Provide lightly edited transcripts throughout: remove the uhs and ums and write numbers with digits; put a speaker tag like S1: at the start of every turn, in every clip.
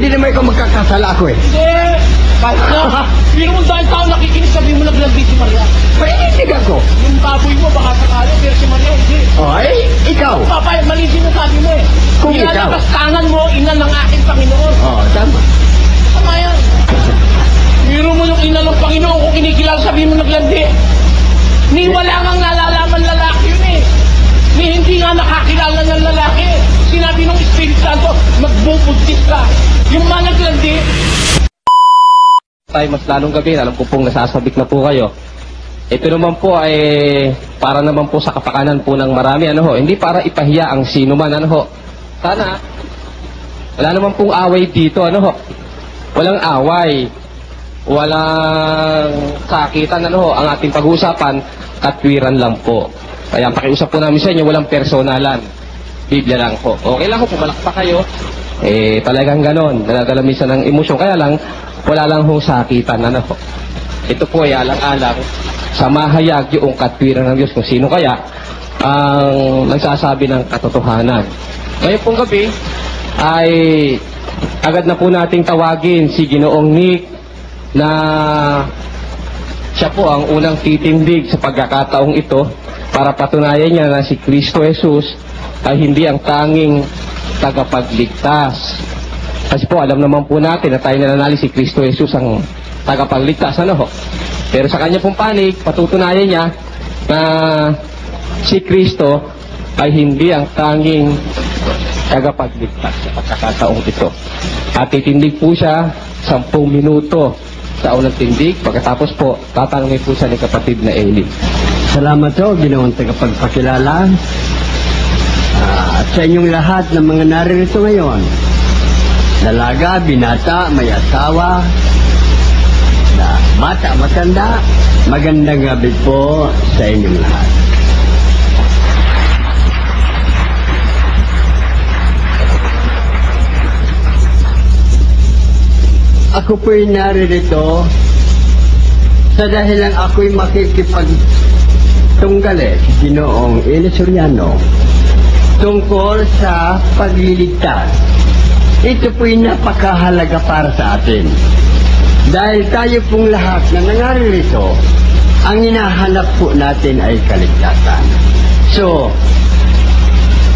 S1: hindi naman ikaw magkakasala ako eh.
S2: Hindi! Kahit na, pero kung dahil tao nakikinig, sabi mo naglandi si Maria.
S1: Paininig ako.
S2: Yung baboy mo, baka sakali, pero si Maria, hindi.
S1: O, ikaw.
S2: Papa, mali sinasabi mo eh.
S1: Kung ikaw.
S2: Ilalabastangan mo, ina ng aking Panginoon.
S1: O, tama.
S2: Tama yan. Biro mo yung ina ng Panginoon kung kinikilala, sabi mo naglandi. Ni wala ngang nalalaman lalaki yun eh. Ni hindi nga nakakilala ng lalaki. Sinabi ng Espiritu Santo, magbubuntis ka. Yung mga naglandi.
S3: Tay, mas lalong gabi, alam ko pong nasasabik na po kayo. Ito naman po ay para naman po sa kapakanan po ng marami, ano ho, hindi para ipahiya ang sino man, ano ho. Sana, wala naman pong away dito, ano ho. Walang away, walang sakitan, ano ho. Ang ating pag-uusapan, katwiran lang po. Kaya pakiusap po namin sa inyo, walang personalan. Biblia lang po. Okay lang ho, pumalak pa kayo. Talagang ganon, nadadala minsan ng emosyon. Kaya lang, wala lang hong sakitan, ano ho. Ito po ay alang-alang sa mahayag yung katwiran ng Diyos kung sino kaya ang nagsasabi ng katotohanan. Ngayon pong gabi ay agad na po nating tawagin si Ginoong Nick na siya po ang unang titindig sa pagkakataong ito para patunayan niya na si Kristo Jesus ay hindi ang tanging tagapagligtas. Kasi po alam naman po natin na tayo nananali si Kristo Jesus ang tagapagligtas, ano ho? Pero sa kanya pong panig, patutunayan niya na si Kristo ay hindi ang tanging tagapagligtas sa pagkakataong ito. At titindig po siya 10 minuto sa unang tindig. Pagkatapos po, tatanungin po siya ni kapatid na Eli.
S1: Salamat ho, Ginoong tagapagpakilala. At sa inyong lahat ng mga naririto ngayon, dalaga, binata, may asawa, na bata, matanda, magandang gabi po sa inyong lahat. Ako po'y naririto sa dahilan ako'y makikipagtunggale si Ginoong Eli Soriano tungkol sa pagliligtas. Ito po'y napakahalaga para sa atin. Dahil tayo pong lahat na nangaririto, ang hinahanap po natin ay kaligtasan. So,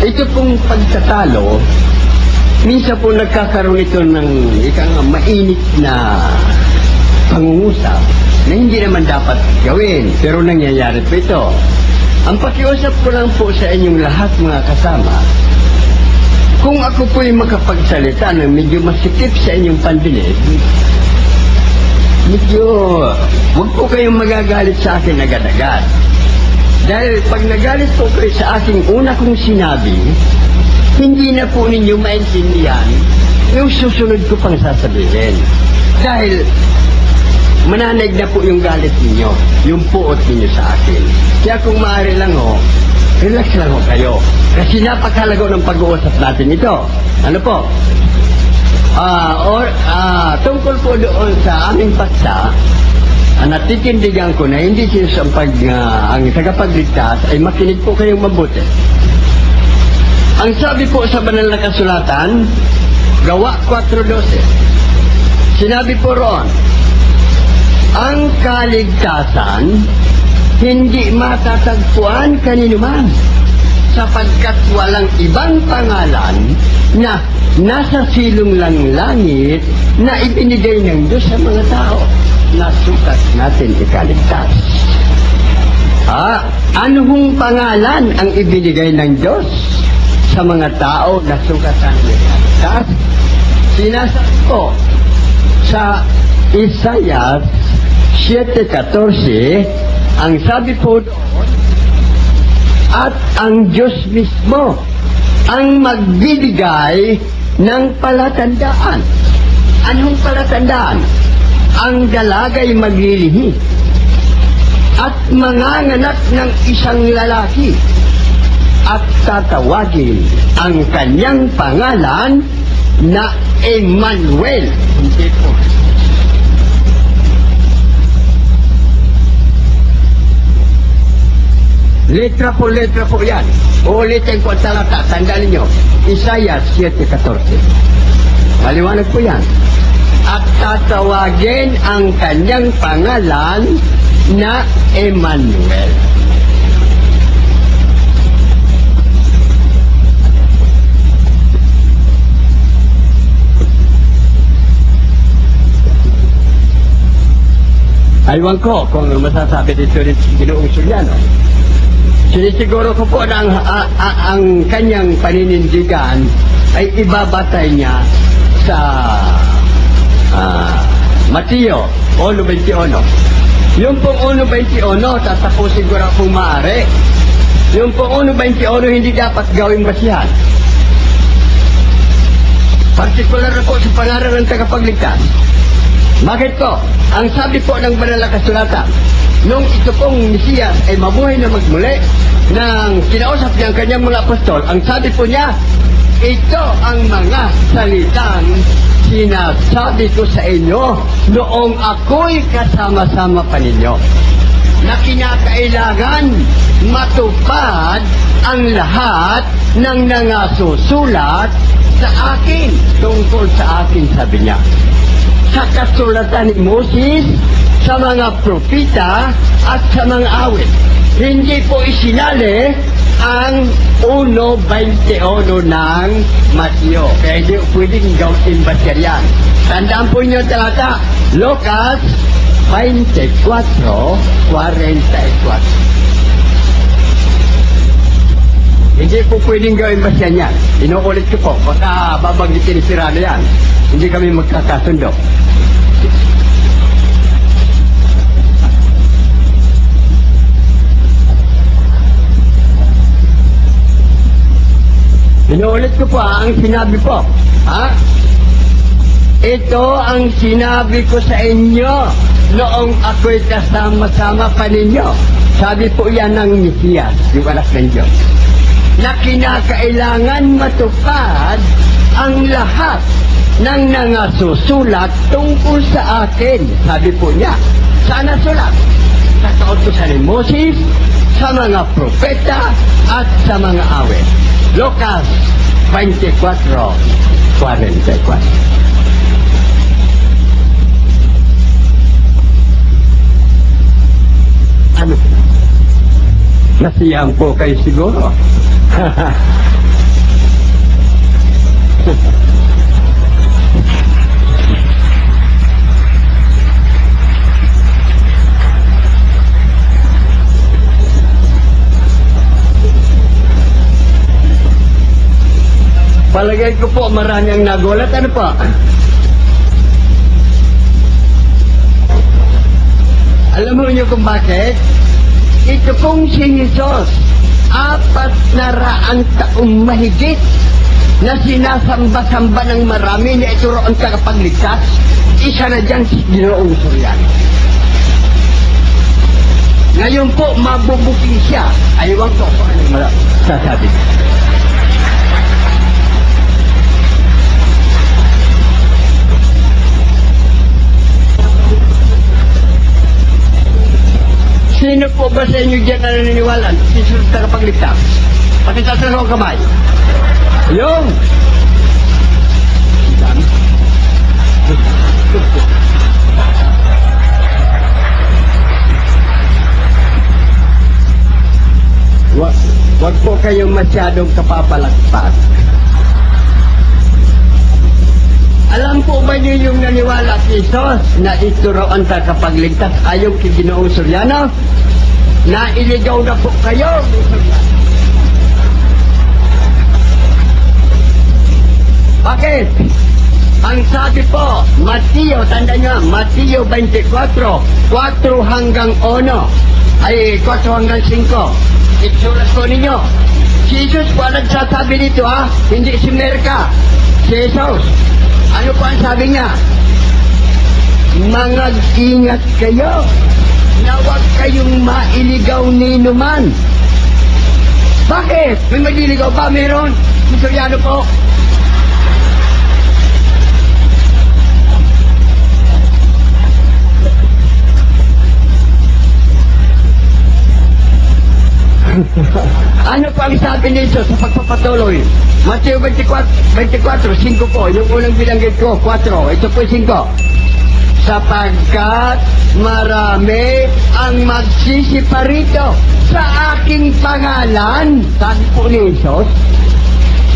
S1: ito pong pagtatalo, minsan po nagkakaroon ito ng ikang mainit na pangungusap na hindi naman dapat gawin, pero nangyayari po ito. Ang pakiusap ko lang po sa inyong lahat mga kasama, kung ako po'y makapagsalita na medyo masikip sa inyong pandinig, medyo huwag po kayong magagalit sa akin agad-agad. Dahil pag nagalit po kayo sa aking una kong sinabi, hindi na po ninyo maintindihan yung susunod ko pang sasabihin. Dahil mananaig na po yung galit ninyo, yung puot ninyo sa akin. Kaya kung maaari lang ho, relax lang ho kayo. Kasi napakalago ng pag-uusap natin ito. Ano po? Tungkol po doon sa aming paksa, natitindigan ko na hindi sinasampag ang tagapagligtas ay makinig po kayong mabuti. Ang sabi po sa banal na kasulatan, Gawa 4:12, sinabi po roon, ang kaligtasan hindi matatagpuan kanino man, sapagkat walang ibang pangalan na nasa silong lang langit na ibinigay ng Diyos sa mga tao na sukat natin ikaligtas. Ano hong pangalan ang ibinigay ng Diyos sa mga tao na sukat natin ikaligtas? Sinasabi ko sa Isaiah 7:14, ang sabi po doon, at ang Diyos mismo ang magbibigay ng palatandaan. Anong palatandaan? Ang dalaga'y maglilihi at manganganak ng isang lalaki at tatawagin ang kanyang pangalan na Emmanuel. Hindi po. Letra po yan. Uulitin ko ang talata. Tandaan niyo. Isaiah 7:14. Maliwanag po yan. At tatawagin ang kanyang pangalan na Emmanuel. Aywan ko kung masasabi dito rin si Ginoong Soriano. Sinisiguro ko po na ang kanyang paninindigan ay ibabatay niya sa Mateo 1:21. Yung pong 1:21, tatapusin ko na kung maaari. Yung pong 1:21, hindi dapat gawing basihan. Partikular na po sa pangaral ng tagapagligtas. Bakit po? Ang sabi po ng banal na kasulatan, nung ito pong Mesiyas ay mabuhay na magmuli, nang kinausap niya ang kanyang mga apostol, ang sabi po niya, ito ang mga salitang sinasabi ko sa inyo noong ako'y kasama-sama pa ninyo, na kinakailangan matupad ang lahat ng nangasusulat sa akin, tungkol sa akin, sabi niya. Sa kasulatan ni Moses, sa mga propita at sa mga awit. Hindi po isinali ang 1:21 ng Mateo. Kaya hindi pwedeng gawin bateryan. Tandaan po niyo talata, Lucas 24:44. Hindi po pwedeng gawin bateryan yan. Inuulit ko po, baka babanggitin ni Sirano yan. Hindi kami magkakasundo. Inuulit ko po ang sinabi po. Ha? Ito ang sinabi ko sa inyo noong ako'y kasama-sama pa ninyo. Sabi po yan ng Mesiyas, yung anak ng Diyos, na kinakailangan matupad ang lahat ng nangasusulat tungkol sa akin. Sabi po niya, sana sulat sa kautusan ni Moses, sa mga propeta at sa mga awit. Lucas 24:44. Ano? Nasiyang po kayo siguro. Palagay ko po marami ang nagulat. Ano po? Alam mo niyo kung bakit? Ito pong si Jesus, 400 taong mahigit na sinasamba-samba ng marami na ito ang tagapagligtas. Isa na dyan si Ginoong Soriano. Ngayon po, mabubuking siya. Ayaw ko kung anong sasabi. Sino po ba sa inyo dyan na naniniwala? Jesus tagapagligtas. Pati sa ang kamay. Yung! Wag po kayong masyadong kapapalagpas. Alam po ba niyo yung naniwala si Jesus na ito raw ang tagapagligtas ayaw kay Ginoong Soriano? Na iligaw na po kayo. Bakit? Ang sabi po, Mateo, tanda nyo, Mateo 24, 4 hanggang 1, ay 4 hanggang 5. Itsulat ko ninyo. Si Jesus po ang nagsasabi dito, ha? Hindi si Merka. Si Jesus. Ano po ang sabi niya? Mag-ingat kayo na huwag kayong mailigaw ni numan. Bakit? May magliligaw ba? Meron? Soriano po. Ano pa ang sabi nito sa pagpapatuloy? Mateo 24, 5 po. Yung unang binanggit ko, 4. Ito po 5. Sapagkat marami ang magsisiparito sa aking pangalan. Sabi po ni Jesus.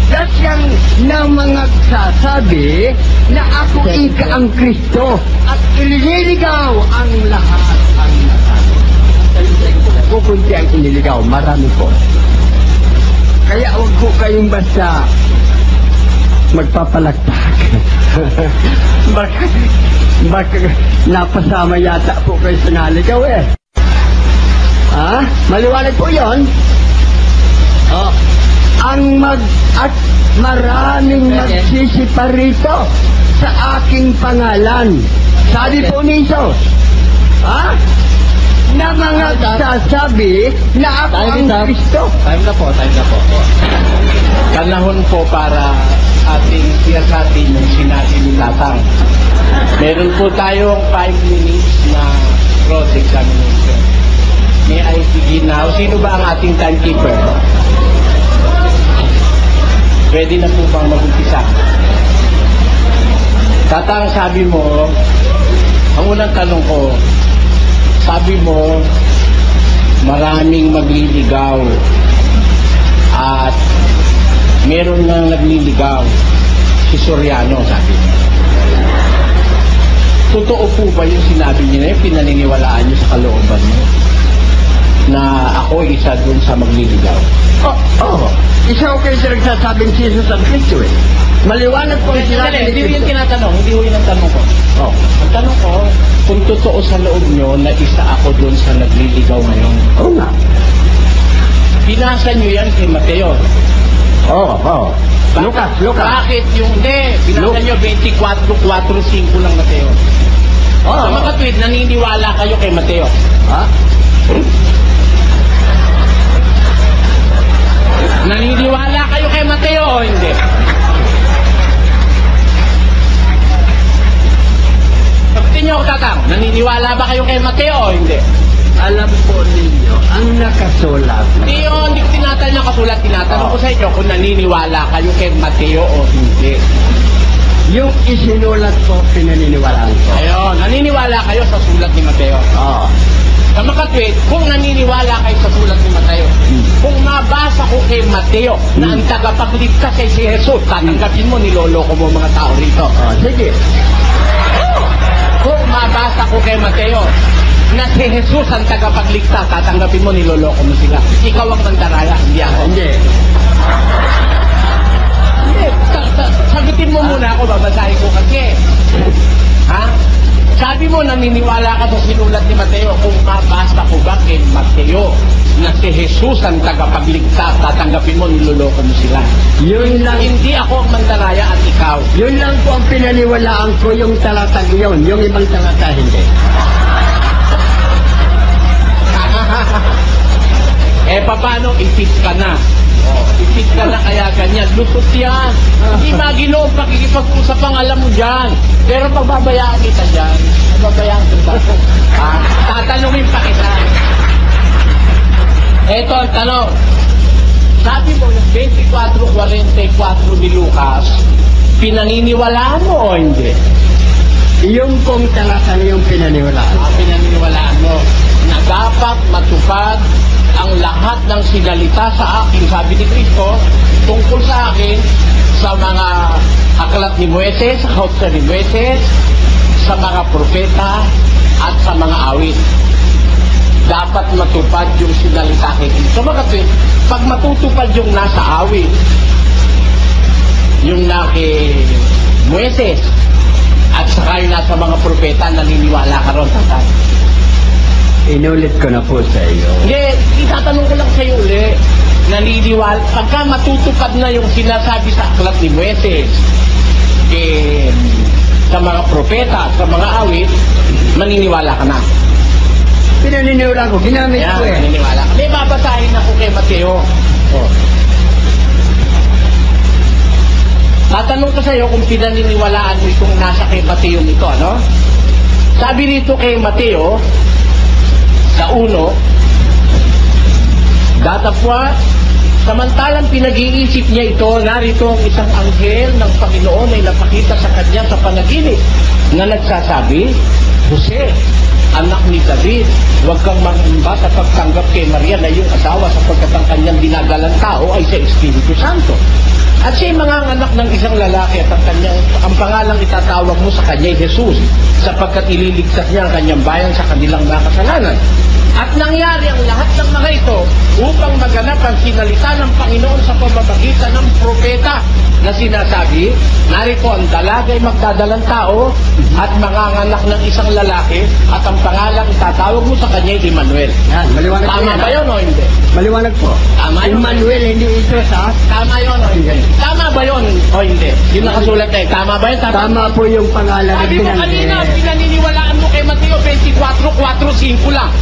S1: Dasyang na mga sasabi na ako ika ang Kristo at ililigaw ang lahat ang nasabi. Kukunti ang iniligaw, marami po. Kaya huwag po kayong basta magpapalagpak. baka napasama yata po kayo sa naligaw eh. Ha? Maliwanag po yun. Oh. At maraming magsisiparito sa aking pangalan. Sabi po ni Jesus. Ha? Na mga sasabi na ako ang Kristo.
S2: Time na po. Panahon po para ating siyasatin yung sinabi ni Tatang. Meron po tayong 5 minutes na cross examination. May I begin now? Sino ba ang ating timekeeper? Pwede na po bang mag-umpisa? Tatang, sabi mo, ang unang tanong ko, sabi mo, maraming magliligaw at meron nang nagliligaw, si Soriano, sabi mo. Totoo po ba yung sinabi niyo na yung pinaniniwalaan niyo sa kalooban mo? Na ako isa dun sa magliligaw?
S1: Oo. Isa ko kayo sa nagsasabing si Jesus ang Kristo eh. Maliwanag po ang sinabi ni
S2: Hindi
S1: Kristo.
S2: yung tinatanong, hindi yung ang tanong ko.
S1: Oh.
S2: Ang tanong ko, kung totoo sa loob nyo na isa ako dun sa nagliligaw ngayon.
S1: Oo nga.
S2: Binasa nyo yan kay Mateo.
S1: Oo. Lucas.
S2: Bakit yung hindi? Binasa nyo 24:4-5 ng Mateo. Sa mga tweet, naniniwala kayo kay Mateo.
S1: Ha?
S2: Naniniwala kayo kay Mateo o hindi? Sabitin nyo ako, Tatang, naniniwala ba kayo kay Mateo o hindi?
S1: Alam po ninyo, ang nakasulat.
S2: Hindi yun, hindi ko tinatanong yung kasulat. Tinatanong ko sa inyo kung naniniwala kayo kay Mateo o hindi.
S1: Yung isinulat ko, pinaniniwalaan ko.
S2: Ayun, naniniwala kayo sa sulat ni Mateo.
S1: Oo.
S2: Sa makatwid, kung naniniwala kayo sa sulat ni Mateo, kung mabasa ko kay Mateo na ang tagapagligtas ay si Jesus, tatanggapin mo, niloloko mo mga tao rito.
S1: Sige.
S2: Kung mabasa ko kay Mateo na si Jesus ang tagapagligtas, tatanggapin mo, niloloko mo sila. Ikaw ang mandaraya, hindi ako.
S1: Hindi.
S2: Sagutin mo muna ako, babasahin ko kasi. Ha? Sabi mo, naniniwala ka sa sinulat ni Mateo. Kung mabasa ko ba kay Mateo na si Jesus ang tagapagligtas, tatanggapin mo, niloloko mo sila.
S1: Yun lang.
S2: Hindi ako ang mandaraya at ikaw.
S1: Yun lang po ang pinaniwalaan ko, yung talatag yun. Yung ibang talata, hindi.
S2: Paano? Ipit ka na. Ipit ka na kaya ganyan. Lusot yan. Hindi maginoong pakikipag-usap ang alam mo dyan. Pero pagbabayaan kita dyan, pagbabayaan kita. Tatanungin pa kita. Ito ang tanong. Sabi mo yung 24:44 ni Lucas, pinaniniwalaan mo o hindi?
S1: Yung pong talata yung pinaniwalaan.
S2: Pinaniniwalaan mo na dapat matupad ang lahat ng sinalita sa akin, sabi ni Cristo, tungkol sa akin, sa mga aklat ni Moises, sa kautsa ni Moises, sa mga propeta, at sa mga awit. Dapat matupad yung sinalita kay Cristo. Makatwid, pag matutupad yung nasa awit, yung na kay Moises, at saka yung nasa mga propeta, naniniwala ka ron, tatay.
S1: Inulit ko na po sa iyo.
S2: Hindi, itatanong ko lang sa'yo uli. Naniniwala, pagka matutupad na yung sinasabi sa aklat ni Moises, sa mga propeta, sa mga awit, maniniwala ka na.
S1: Pinaniniwala ko, ginamit ko eh.
S2: Maniniwala ka. May babasahin ako kay Mateo. Tatanong ko sa'yo kung pinaniniwalaan mo itong nasa kay Mateo nito, ano? Sabi nito kay Mateo, sa 1, Datapwat, samantalang pinag-iisip niya ito, narito ang isang anghel ng Panginoon ay napakita sa kanya sa panaginip na nagsasabi, Jose, anak ni David, huwag kang mangamba sa pagtanggap kay Maria na iyong asawa sapagkat ang kanyang dinagalang tao ay sa Espiritu Santo. At siya'y manganganak ng isang lalaki at ang pangalang itatawag mo sa kanya ay Jesus sapagkat ililigtas niya ang kanyang bayan sa kanilang mga kasalanan. At nangyari ang lahat ng mga ito upang maganap ang sinalita ng Panginoon sa pamamagitan ng propeta na sinasabi, narito ang dalagay magdadalang tao at manganganak ng isang lalaki at ang pangalang itatawag mo sa kanya ay Emmanuel.
S1: Yan, maliwanag po
S2: Tama
S1: yan.
S2: ba yun o hindi?
S1: Maliwanag po.
S2: Tama yun.
S1: Emmanuel, hindi ito sa...
S2: Tama yun o hindi? Tama ba yun o hindi? Yung nakasulat na tama ba yun?
S1: Tama po yung pangalan ng
S2: Sabi mo
S1: pinanggit.
S2: kanina, pinaniniwalaan mo kay Mateo 24:4-5 lang.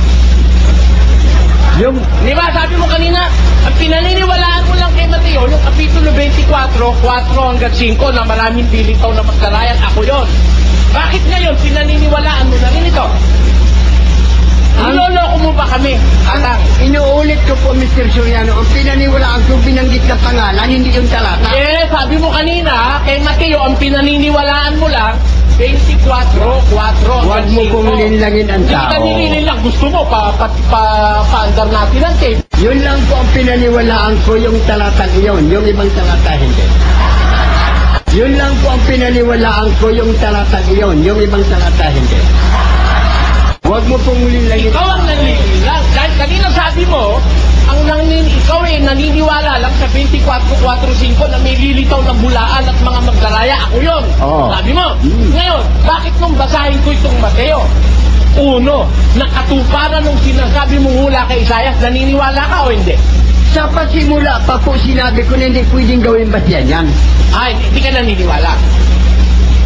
S1: Yung...
S2: Di ba? Sabi mo kanina, ang pinaniniwalaan mo lang kay Mateo, yung Kapitulo 24:4-5 na maraming pilitaw na magdarayan, ako yon. Bakit ngayon, pinaniniwalaan mo na rin ito? Niloloko mo ba kami? Atang.
S1: Inuulit ko po, Mr. Soriano, ang pinaniwalaan ko binanggit na pangalan, hindi yung talata.
S2: Eh, sabi mo kanina, kay Mateo, ang pinaniniwalaan mo lang, 24:4
S1: Huwag mo pong linlangin ang
S2: Hindi
S1: tao.
S2: ka nililang. Gusto mo, pa-andar natin ang tape.
S1: Yun lang po ang pinaniwalaan ko, yung talatang iyon, yung ibang talata hindi. Yun lang po ang pinaniwalaan ko, yung talatang iyon, yung ibang talata hindi. Huwag mo pong linlangin.
S2: Ikaw ang naninilang. Dahil kanina sabi mo, ikaw ay naniniwala lang sa 24:4-5 na may lilitaw ng bulaan at mga magdaraya. Ako yun.
S1: Oo.
S2: Sabi mo. Ngayon, bakit nung basahin ko itong Mateo? Uno, nakatuparan nung sinasabi mo hula kay Isaias, naniniwala ka o hindi?
S1: Sa pasimula pa po sinabi ko na hindi pwedeng gawin basihan yan.
S2: Ay, hindi ka naniniwala.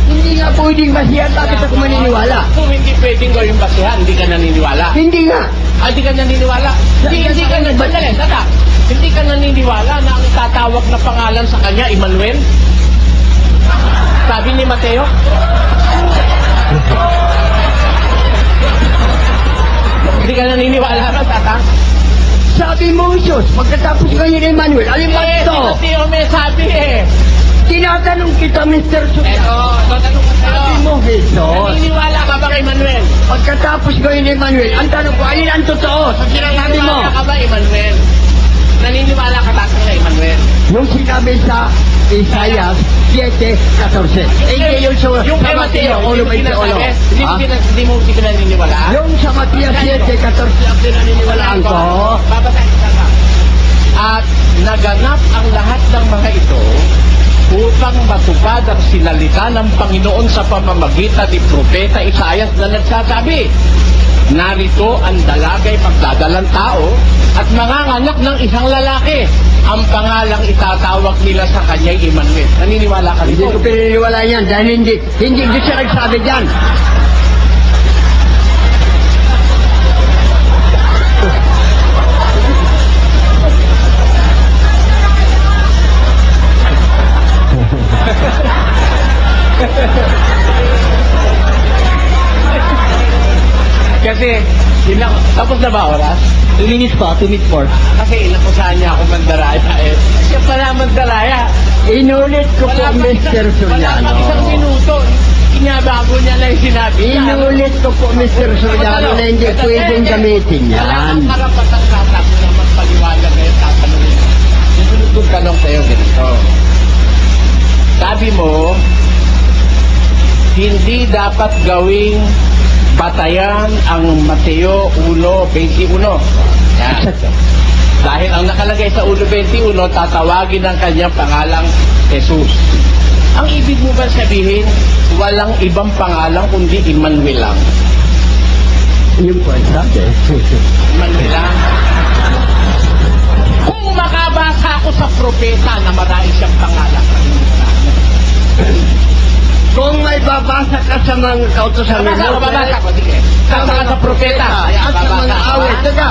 S1: Hindi nga pwedeng basihan, bakit ako maniniwala?
S2: Kung hindi pwedeng gawin basihan, hindi ka naniniwala.
S1: Hindi nga.
S2: Ay, hindi ka naniniwala. Hindi ka naniniwala. Hindi ka naniniwala na ang tatawag na pangalan sa kanya, Emmanuel? Sabi ni Mateo? Hindi ka naniniwala na, tatang?
S1: Sabi mo, Jesus, pagkatapos ngayon ni Emmanuel, alin ba ito?
S2: Si Mateo may sabi
S1: Tinatanong kita, Mr. Soriano.
S2: Eto, tatanong ko sa'yo.
S1: Sabi mo, Jesus,
S2: Naniniwala ka ba kay Emmanuel?
S1: pagkatapos ngayon ni Emmanuel, ang tanong ko, alin ang totoo? Sa sinasabi mo,
S2: Naniniwala ka ba, Emmanuel? Naniniwala ka ba kay Emmanuel?
S1: yung sinabi sa Isaias 7:14. Hindi yung sa Mateo 1:21.
S2: Hindi mo pinaniniwala?
S1: Yung sa Mateo 7:14 ang pinaniniwalaan ko.
S2: Babasahin ka ba? At naganap ang lahat ng mga ito upang matupad ang sinalita ng Panginoon sa pamamagitan ni Propeta Isaias na nagsasabi, narito ang dalagay magdadalang tao at manganganak ng isang lalaki. Ang pangalang itatawag nila sa kanya ay Emmanuel. Naniniwala ka
S1: Hindi
S2: dito?
S1: ko pinaniniwalaan yan dahil hindi siya nagsabi dyan.
S2: Kasi, tapos na ba oras?
S1: 2 minutes pa, 2 minutes more.
S2: Kasi inakusahan niya ako mandaraya Siya pala mandaraya.
S1: Inulit ko po, Mr.
S2: Wala pang isang
S1: Soriano.
S2: minuto. Inabago niya na yung sinabi niya.
S1: Inulit ko po, Mr. Soriano, na hindi pwedeng gamitin
S2: Wala
S1: yan.
S2: kang karapatang tatakbo na magpaliwanag ngayon tatanungin. Susunod kong tanong sa'yo ganito. Sabi mo, hindi dapat gawing batayan ang Mateo 1:21. Yan. Dahil ang nakalagay sa 1:21, tatawagin ang kanyang pangalang Jesus. Ang ibig mo ba sabihin, walang ibang pangalan kundi Emmanuel lang?
S1: Yung po ang sabi.
S2: Emmanuel lang. Kung makabasa ako sa propeta na marami siyang pangalan,
S1: Kung may babasa ka sa mga kautosan ng
S2: babasa ko, sige. Saka sa propeta,
S1: at sa mga awit, saka,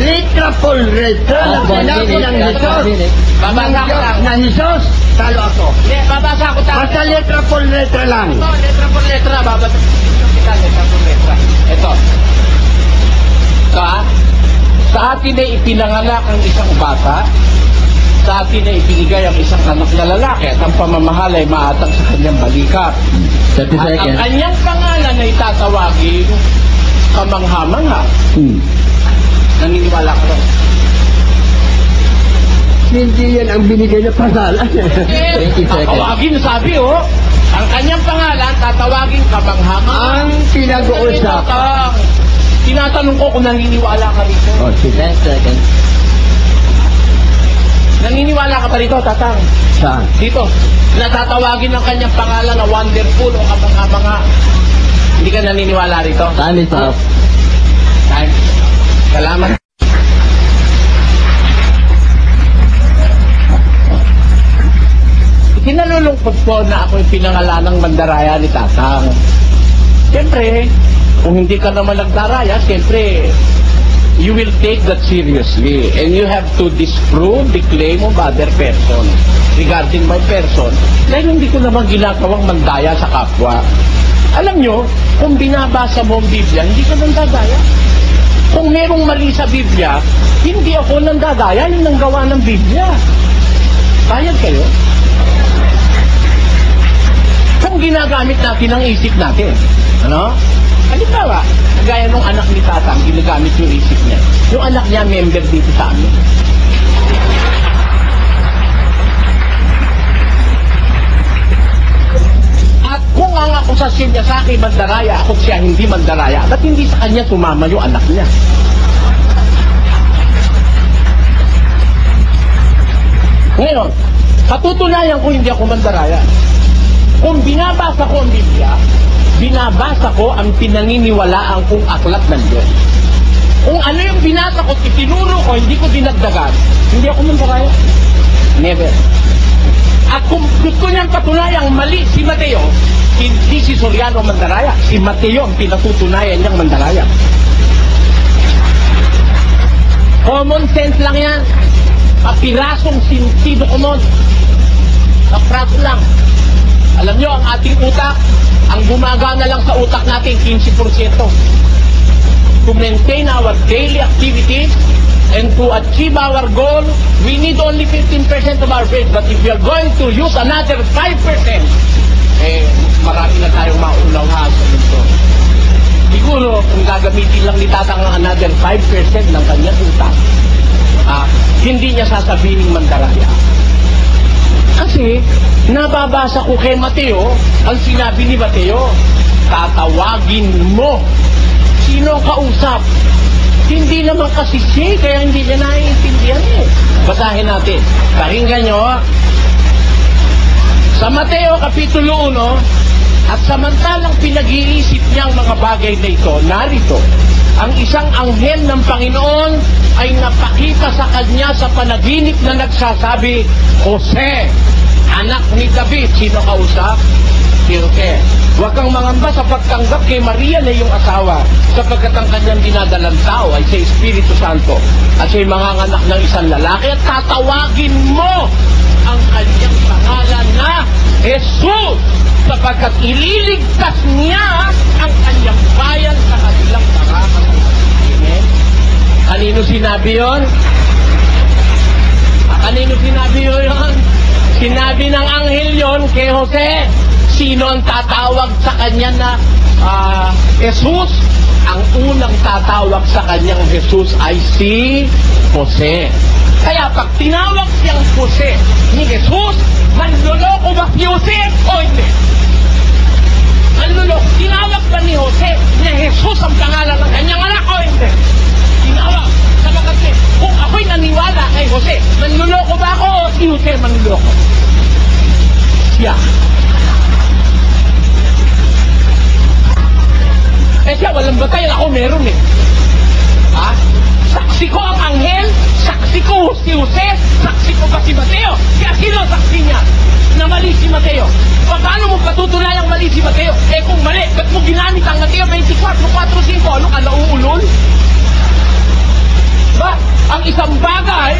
S1: litra por letra lang sinabi ng Jesus.
S2: Babasa ko lang.
S1: Na Jesus, talo ako.
S2: Babasa ko tayo.
S1: Basta letra por letra lang.
S2: Ito, letra por letra, babasa kita, letra por letra. Ito. Ito ha. Sa atin ay ipinanganak ang isang bata, sa atin ay ibinigay ang isang anak na lalaki at ang pamamahal ay maatang sa kanyang balikat.
S1: 30
S2: At ang
S1: seconds.
S2: kanyang pangalan ay tatawagin kamangha-mangha. Naniniwala ka ba?
S1: Hindi yan ang binigay na pangalan. 20 seconds.
S2: Tatawagin, sabi ang kanyang pangalan tatawagin kamangha-mangha.
S1: Ang pinag-uusap.
S2: Tinatanong ko kung naniniwala ka rito.
S1: 10 seconds.
S2: Naniniwala ka pa rito, Tatang?
S1: Saan?
S2: Dito, natatawagin ng kanyang pangalan na wonderful o kamangha-mangha. Hindi ka naniniwala rito?
S1: Time is up.
S2: Time. Salamat. Kinalulungkot po na ako yung pinangalan ng mandaraya ni Tatang. Siyempre, kung hindi ka naman nagdaraya, siyempre, you will take that seriously and you have to disprove the claim of other person regarding my person dahil hindi ko naman ginagawang mandaya sa kapwa. Alam nyo, kung binabasa mo ang Biblia, hindi ka nandadaya. Kung merong mali sa Biblia, hindi ako nandadaya, yung nanggawa ng Biblia. Bayad kayo? Kung ginagamit natin ang isip natin, halimbawa, gaya nung anak ni Tatang, ginagamit yung isip niya. Yung anak niya, member dito sa amin. At kung ang akusasyon niya sa akin mandaraya, ako siya hindi mandaraya, ba't hindi sa kanya sumama yung anak niya? Ngayon, patutunayan ko hindi ako mandaraya. Kung binabasa ko ang Biblia, binabasa ko ang pinaniniwalaan kong aklat ng Diyos. Kung ano yung binasa ko, itinuro ko, hindi ko dinagdagan, hindi ako mandaraya. Never. At kung gusto niyang patunayang mali si Mateo, hindi si Soriano mandaraya. Si Mateo ang pinatutunayan niyang mandaraya. Common sense lang yan. Kapirasong sintido komon. Kapraso lang. Alam nyo, ang ating utak, ang gumagana lang sa utak natin, 15%. To maintain our daily activities and to achieve our goal, we need only 15% of our brain. But if we are going to use another 5%, marami na tayong maunawhan sa mundo. Siguro, kung gagamitin lang ni Tatang ang another 5% ng kanyang utak, hindi niya sasabihin mandaraya. Kasi, nababasa ko kay Mateo, ang sinabi ni Mateo, tatawagin mo. Sino ang kausap? Hindi naman kasi siya, kaya hindi niya naiintindihan Basahin natin. Pakinggan nyo. Sa Mateo Kapitulo 1, at samantalang pinag-iisip niyang mga bagay na ito, narito, ang isang anghel ng Panginoon ay napakita sa kanya sa panaginip na nagsasabi, Jose, anak ni David. Sino kausap? Si Jose. Huwag kang mangamba sa pagtanggap kay Maria na iyong asawa, sapagkat ang kanyang dinadalang tao ay si Espiritu Santo at siya'y manganganak ng isang lalaki at tatawagin mo ang kanyang pangalan na Jesus, sapagkat ililigtas niya ang kanyang bayan sa kanilang pangalan. Amen? Kanino sinabi yun? Kanino sinabi yun? Sinabi ng anghel yun kay Jose. Sino ang tatawag sa kanya na Jesus? Ang unang tatawag sa kanyang Jesus ay si Jose. Kaya pag tinawag siyang Jose ni Jesus, manloloko ba si Jose o hindi? Manloloko. Tinawag ba ni Jose na Jesus ang pangalan ng kanyang anak o hindi? Tinawag. Sabagat kung ako'y naniwala kay Jose, manloloko ba ako o si Jose manloloko? Siya. Siya, walang batayan. Ako meron Saksi ko ang anghel, saksi ko si Jose, saksi ko ba si Mateo? Kaya sino saksi niya na mali si Mateo? Paano mo patutunayang mali si Mateo? Kung mali, ba't mo ginamit ang Mateo 24:4-5? Ano ka, nauulol? Ba? Ang isang bagay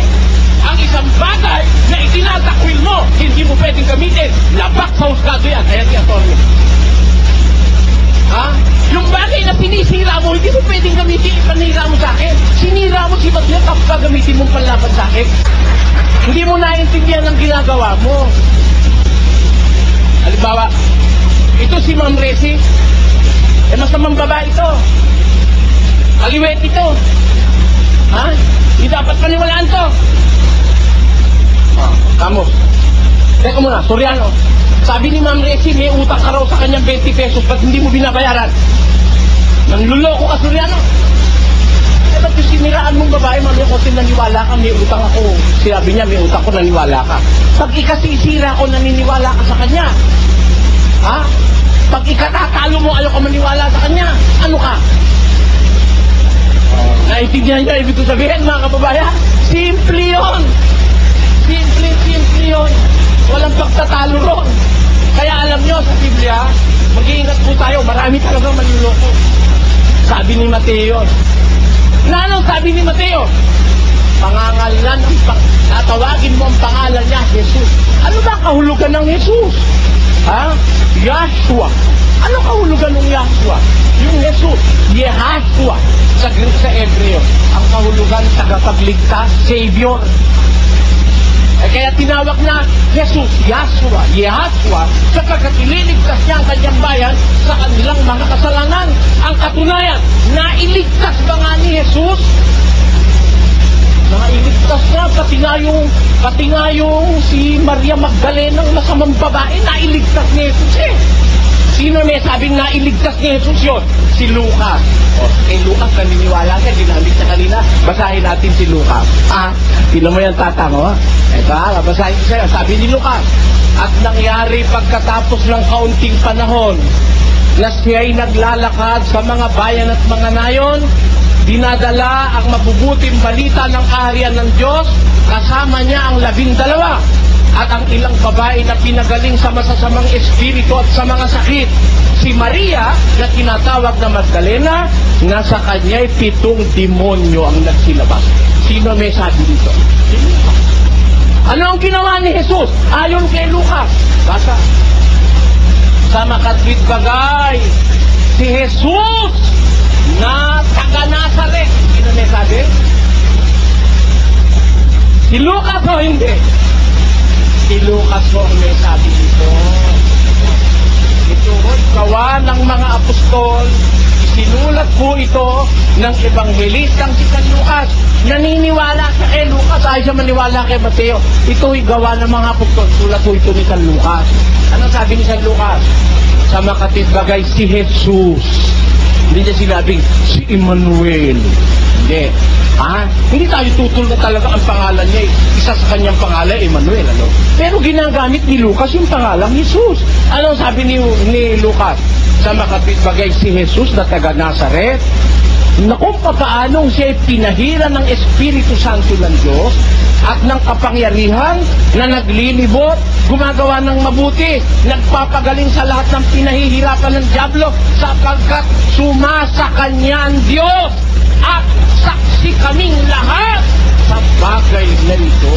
S2: na itinatakwil mo, hindi mo pwedeng gamitin. Labak sa husgado yan. Ayan si Antonio. Yung bagay bagay na sinisira mo, hindi mo pwedeng gamitin, ipanira mo sa akin. Sinira mo si Mateo, tapos gagamitin mong panlaban sa akin. Hindi mo naiintindihan ang ginagawa mo. Halimbawa, ito si Ma'am Resi, masamang babae ito. Kaliwet ito. Ha? Hindi dapat paniwalaan to. Kamo. Teka muna, Soriano. Sabi ni Ma'am Resi, may utang ka raw sa kanyang 20 pesos, ba't hindi mo binabayaran? Nanluloko ka, Soriano. Eh, ba't yung siniraan mong babae, Ma'am Resi, naniwala ka, may utang ako. Sabi niya, may utang ko, naniwala ka. Pag ikasisira ko, naniniwala ka sa kanya. Ha? Pag ikatatalo mo, ayaw ka maniwala sa kanya. Ano ka? Naintindihan niyo, ibig ko sabihin, mga kababayan? Simple yun. Simple yun. Walang pagtatalo ron. Kaya alam nyo, sa Biblia, mag-iingat po tayo, marami talagang manluloko. Sabi ni Mateo. Na anong sabi ni Mateo? Pangangalan, tatawagin mo ang pangalan niya, Jesus. Ano ba kahulugan ng Jesus? Ha? Yahshua. Ano kahulugan ng Yahshua? Yung Jesus, Yehashua. Sa Greek, sa Hebreo, ang kahulugan, tagapagligtas, Savior. Kaya tinawag na Jesus, Yahshua, Yehashua, sapagkat ililigtas niya ang kanyang bayan sa kanilang mga kasalanan. Ang katunayan, nailigtas ba nga ni Jesus? Nailigtas niya, pati nga yung si Maria Magdalena, ng masamang babae, nailigtas ni Jesus eh. Sino may sabing nailigtas ni Jesus yun? Si Lucas. Lucas, naniniwala siya, ginamit niya kanina. Basahin natin si Lucas. Tinan mo yan, tatang, Ito, basahin ko sa'yo. Sabi ni Lucas, at nangyari pagkatapos ng kaunting panahon na siya'y naglalakad sa mga bayan at mga nayon, dinadala ang mabubuting balita ng kaharian ng Diyos, kasama niya ang 12 at ang ilang babae na pinagaling sa masasamang espiritu at sa mga sakit. Si Maria, na tinatawag na Magdalena, nasa kanya'y 7 demonyo ang nagsilabas. Sino may sabi dito? Si Lucas. Ano ang ginawa ni Jesus? Ayon kay Lucas. Basta. Sa makatwid bagay, si Jesus na taga Nazaret. Sino may sabi? Si Lucas o hindi? Si Lucas po ang may sabi dito. Ito, gawa ng mga apostol, sinulat po ito ng ebanghelistang si San Lucas. Naniniwala siya kay Lucas, ayaw siya maniwala kay Mateo. Ito'y gawa ng mga apostol, sulat po ito ni San Lucas. Ano sabi ni San Lucas? Sa makatid bagay, si Jesus. Hindi niya sinabing, si Emmanuel. Hindi. Hindi tayo tutol na talaga ang pangalan niya. Isa sa kanyang pangalan, Emmanuel. Pero ginagamit ni Lucas yung pangalang Jesus. Ano sabi ni Lucas? Sa makatid bagay, si Jesus na taga Nazaret, na kung paanong siya'y pinahira ng Espiritu Santo ng Diyos at ng kapangyarihan na naglilibot, gumagawa ng mabuti, nagpapagaling sa lahat ng pinahihirapan ng dyablo sapagkat sumasa kanya ang Diyos at saksi kaming lahat sa bagay na ito.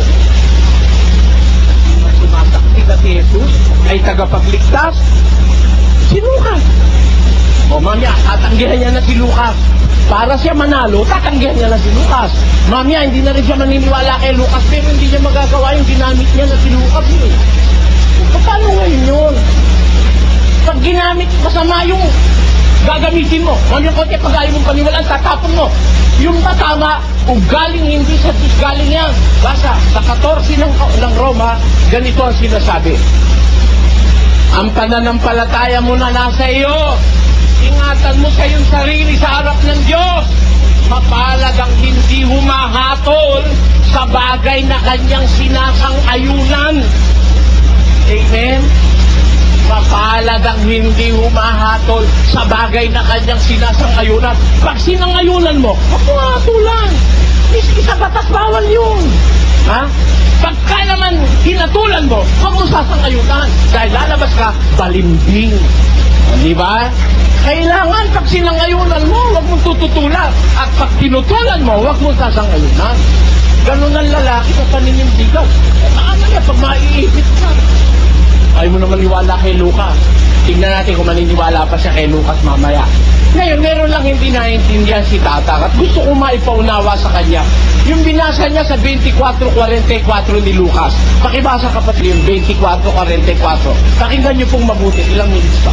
S2: Sumasaksi na si Jesus ay tagapagligtas. Si Lucas. Mamaya, tatanggihan niya na si Lucas. Para siya manalo, tatanggihan niya na si Lucas. Mamaya, hindi na rin siya maniniwala kay Lucas, pero hindi niya magagawa yung ginamit niya na si Lucas. Paano ngayon yun? Pag ginamit, masama yung gagamitin mo. Mamaya konti, pag ayaw mong paniwalaan, tatapon mo. Yung matama, galing hindi sa Diyos, galing yan. Basta, sa 14 ng Roma, ganito ang sinasabi. Ang pananampalataya mo na nasa iyo. Ingatan mo sa iyong sarili sa harap ng Diyos. Mapalad ang hindi humahatol sa bagay na kanyang sinasang-ayunan. Amen? Mapalad ang hindi humahatol sa bagay na kanyang sinasang-ayunan. Pag sinang-ayunan mo, huwag mo hatulan. Miski sa batas, bawal yun. Pagka naman hinatulan mo, huwag mo sasang-ayunan. Dahil lalabas ka, balimbing. Di ba? Kailangan pag sinangayunan mo, huwag mong tututulan. At pag tinutulan mo, huwag mong sasangayunan. Ganun ang lalaki sa paninindigan. Paano niya pag maiipit ka? Ayaw mo naman niwala kay Lucas. Tingnan natin kung maniniwala pa siya kay Lucas mamaya. Ngayon, meron lang hindi naiintindihan si Tatang at gusto ko maipaunawa sa kanya. Yung binasa niya sa 24:44 ni Lucas. Pakibasa kapatid yung 24:44. Pakinggan niyo pong mabuti. Ilang minutes pa?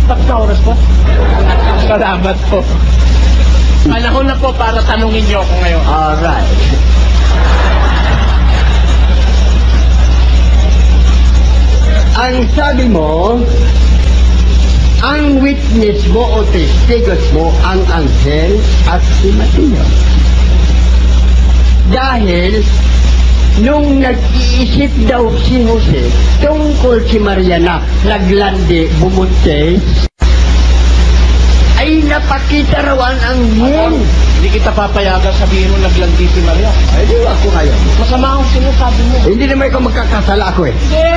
S2: Tapos na oras po? Salamat po. Panahon na po para tanungin niyo ako ngayon.
S1: Alright. Ang sabi mo, ang witness mo o testigos mo ang anghel at si Mateo. Dahil nung nag-iisip daw si Jose tungkol si Maria na naglandi, bumuntis, ay napakita raw ang anghel.
S2: Hindi kita papayagan sabihin mo naglandi si Maria.
S1: Ay, di ako ngayon.
S2: Masama ang sinasabi mo.
S1: Hindi naman ikaw magkakasala ako eh.
S2: Hindi!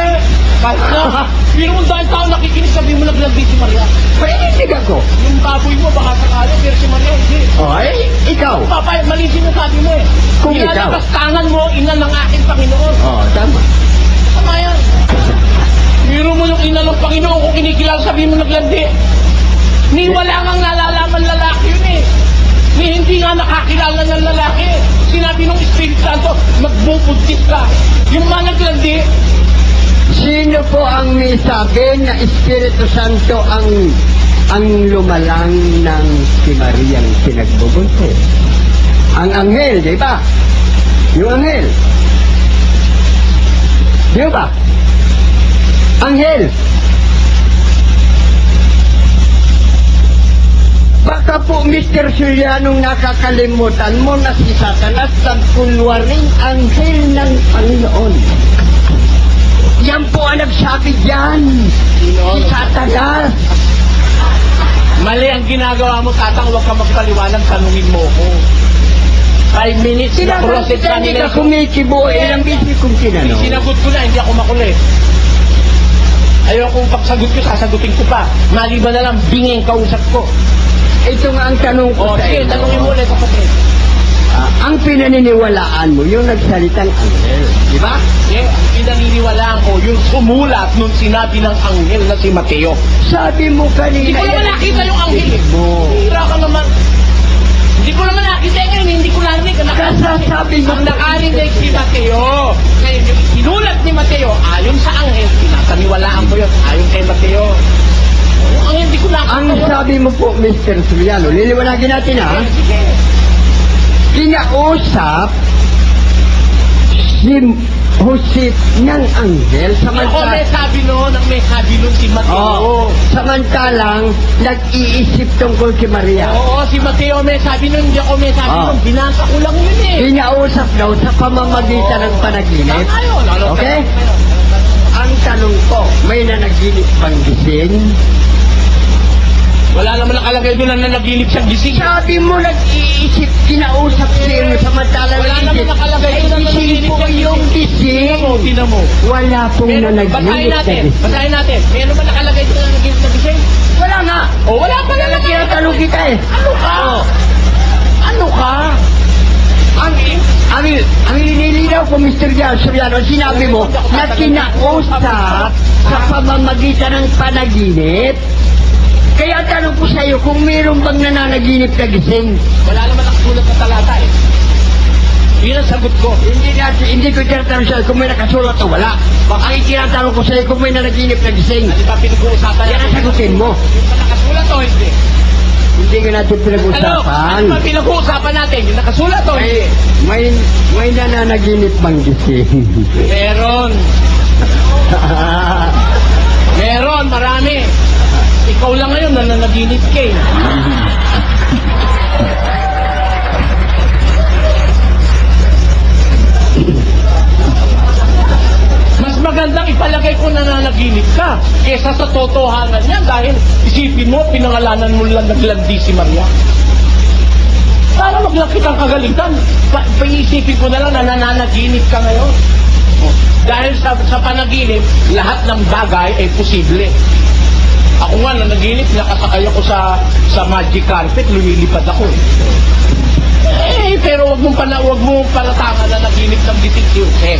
S2: Kahit na, pero kung dahil tao nakikinig sabihin mo naglandi si Maria.
S1: Painig ako.
S2: Yung baboy mo baka sakali, pero si Maria hindi.
S1: O, ay, ikaw.
S2: Papay, mali sinasabi mo eh.
S1: Kung ikaw.
S2: Ilalabas tangan mo, ina ng aking Panginoon.
S1: O, tama.
S2: Tama yan. Biro mo yung ina ng Panginoon kung kinikilala sabihin mo naglandi. Ni wala ngang nalalaman lalaki yun eh. Ni hindi nga nakakilala ng lalaki. Sinabi ng Espiritu Santo, magbubuntis ka. Yung mga naglandi,
S1: Sino po ang may sabi na Espiritu Santo ang lumalang ng si Mariang pinagbubuntis? Ang anghel, di ba? Yung anghel. Di ba? Anghel. Baka po, Mr. Surianong nakakalimutan mo na si Satanas nagkunwaring anghel ng Panginoon. Yan po ang nagsabi dyan. Si Satanas.
S2: mali ang ginagawa mo, Tatang, huwag ka magpaliwanag, tanungin mo ko. 5 minutes na cross
S1: Hindi ka
S2: examination.
S1: kumikibo, ilang beses kong tinanong.
S2: Sinagot ko na, hindi ako makulit. Ayaw kong pagsagot ko, sasagutin ko pa. Maliban na lang, binging kausap ko.
S1: Ito nga ang tanong ko
S2: O,
S1: sa
S2: sige,
S1: inyo.
S2: tanungin mo ulit, kapatid.
S1: Ang pinaniniwalaan mo, yung nagsalitang anghel, di ba?
S2: Sige, ang pinaniniwalaan ko, yung sumulat nung sinabi ng anghel na si Mateo.
S1: Sabi mo kanina...
S2: Hindi ko naman nakita yung anghel eh.
S1: Mo.
S2: Hira ka naman. Hindi ko naman nakita ngayon, hindi ko narinig.
S1: Kasasabi mo.
S2: Ang nakarinig si Mateo. Ngayon, yung sinulat ni Mateo, ayon sa anghel, pinataniwalaan ko yun, ayon kay Mateo. Yung anghel, hindi ko nakita.
S1: Ang sabi mo po, Mr. Suriano, liliwanagin natin ha,
S2: Sige.
S1: kinausap si Jose ng anghel
S2: Ako may
S1: samantalang...
S2: sabi noon, ang may sabi noon si Mateo.
S1: Oo, samantalang nag-iisip tungkol si Maria.
S2: Oo, si Mateo may sabi noon, hindi ako may sabi
S1: Oo.
S2: noon, binasa ko lang yun eh.
S1: Kinausap daw sa pamamagitan ng panaginip.
S2: Tama yun. Ano,
S1: Okay?
S2: tama yun.
S1: Ang tanong ko, may nanaginip bang gising?
S2: Wala naman nakalagay doon na nanaginip siyang gising.
S1: Sabi mo nag-iisip, kinausap siya samantalang
S2: Wala naman
S1: nag-iisip.
S2: nakalagay doon na
S1: Ay, gising
S2: nanaginip
S1: po
S2: siyang
S1: yung gising.
S2: Tingnan mo.
S1: Wala pong
S2: Basahin
S1: nanaginip na
S2: natin,
S1: gising.
S2: basahin natin. Meron ba nakalagay doon na nanaginip na gising?
S1: Wala nga.
S2: O, wala pa
S1: Kaya
S2: naman.
S1: tinatanong kita eh.
S2: Ano ka? Ano ka?
S1: Ang inilinaw ko, Mr. Suriano, sinabi mo na kinausap sa pamamagitan ng panaginip. Kaya tanong ko sa iyo kung mayroon bang nananaginip na gising.
S2: Wala naman nakasulat na talata eh. Yun ang sagot ko.
S1: Hindi ko tinatanong sa iyo kung may nakasulat o wala. Ang itinatanong ko sa iyo kung may nanaginip na gising.
S2: Ano ba pinag-uusapan
S1: Yan ang sagutin mo.
S2: Yung pa nakasulat o hindi?
S1: Hindi ka natin
S2: Ano?
S1: pinag-usapan.
S2: Ano ba pinag-uusapan natin? Yung nakasulat o hindi?
S1: May nananaginip bang gising?
S2: Meron. Meron, marami. Ikaw lang ngayon na nanaginip ka eh. Mas magandang ipalagay ko na nanaginip ka kesa sa totohanan niya dahil isipin mo, pinangalanan mo lang naglandi si Maria. Para maglakit ang kagalitan, paisipin ko na lang na nananaginip ka ngayon. Dahil sa panaginip, lahat ng bagay ay posible. Ako nga, nanaginip, nakasakay ako sa magic carpet, lumilipad ako. Pero wag mo palatangan na naginip ng bitik si Jose.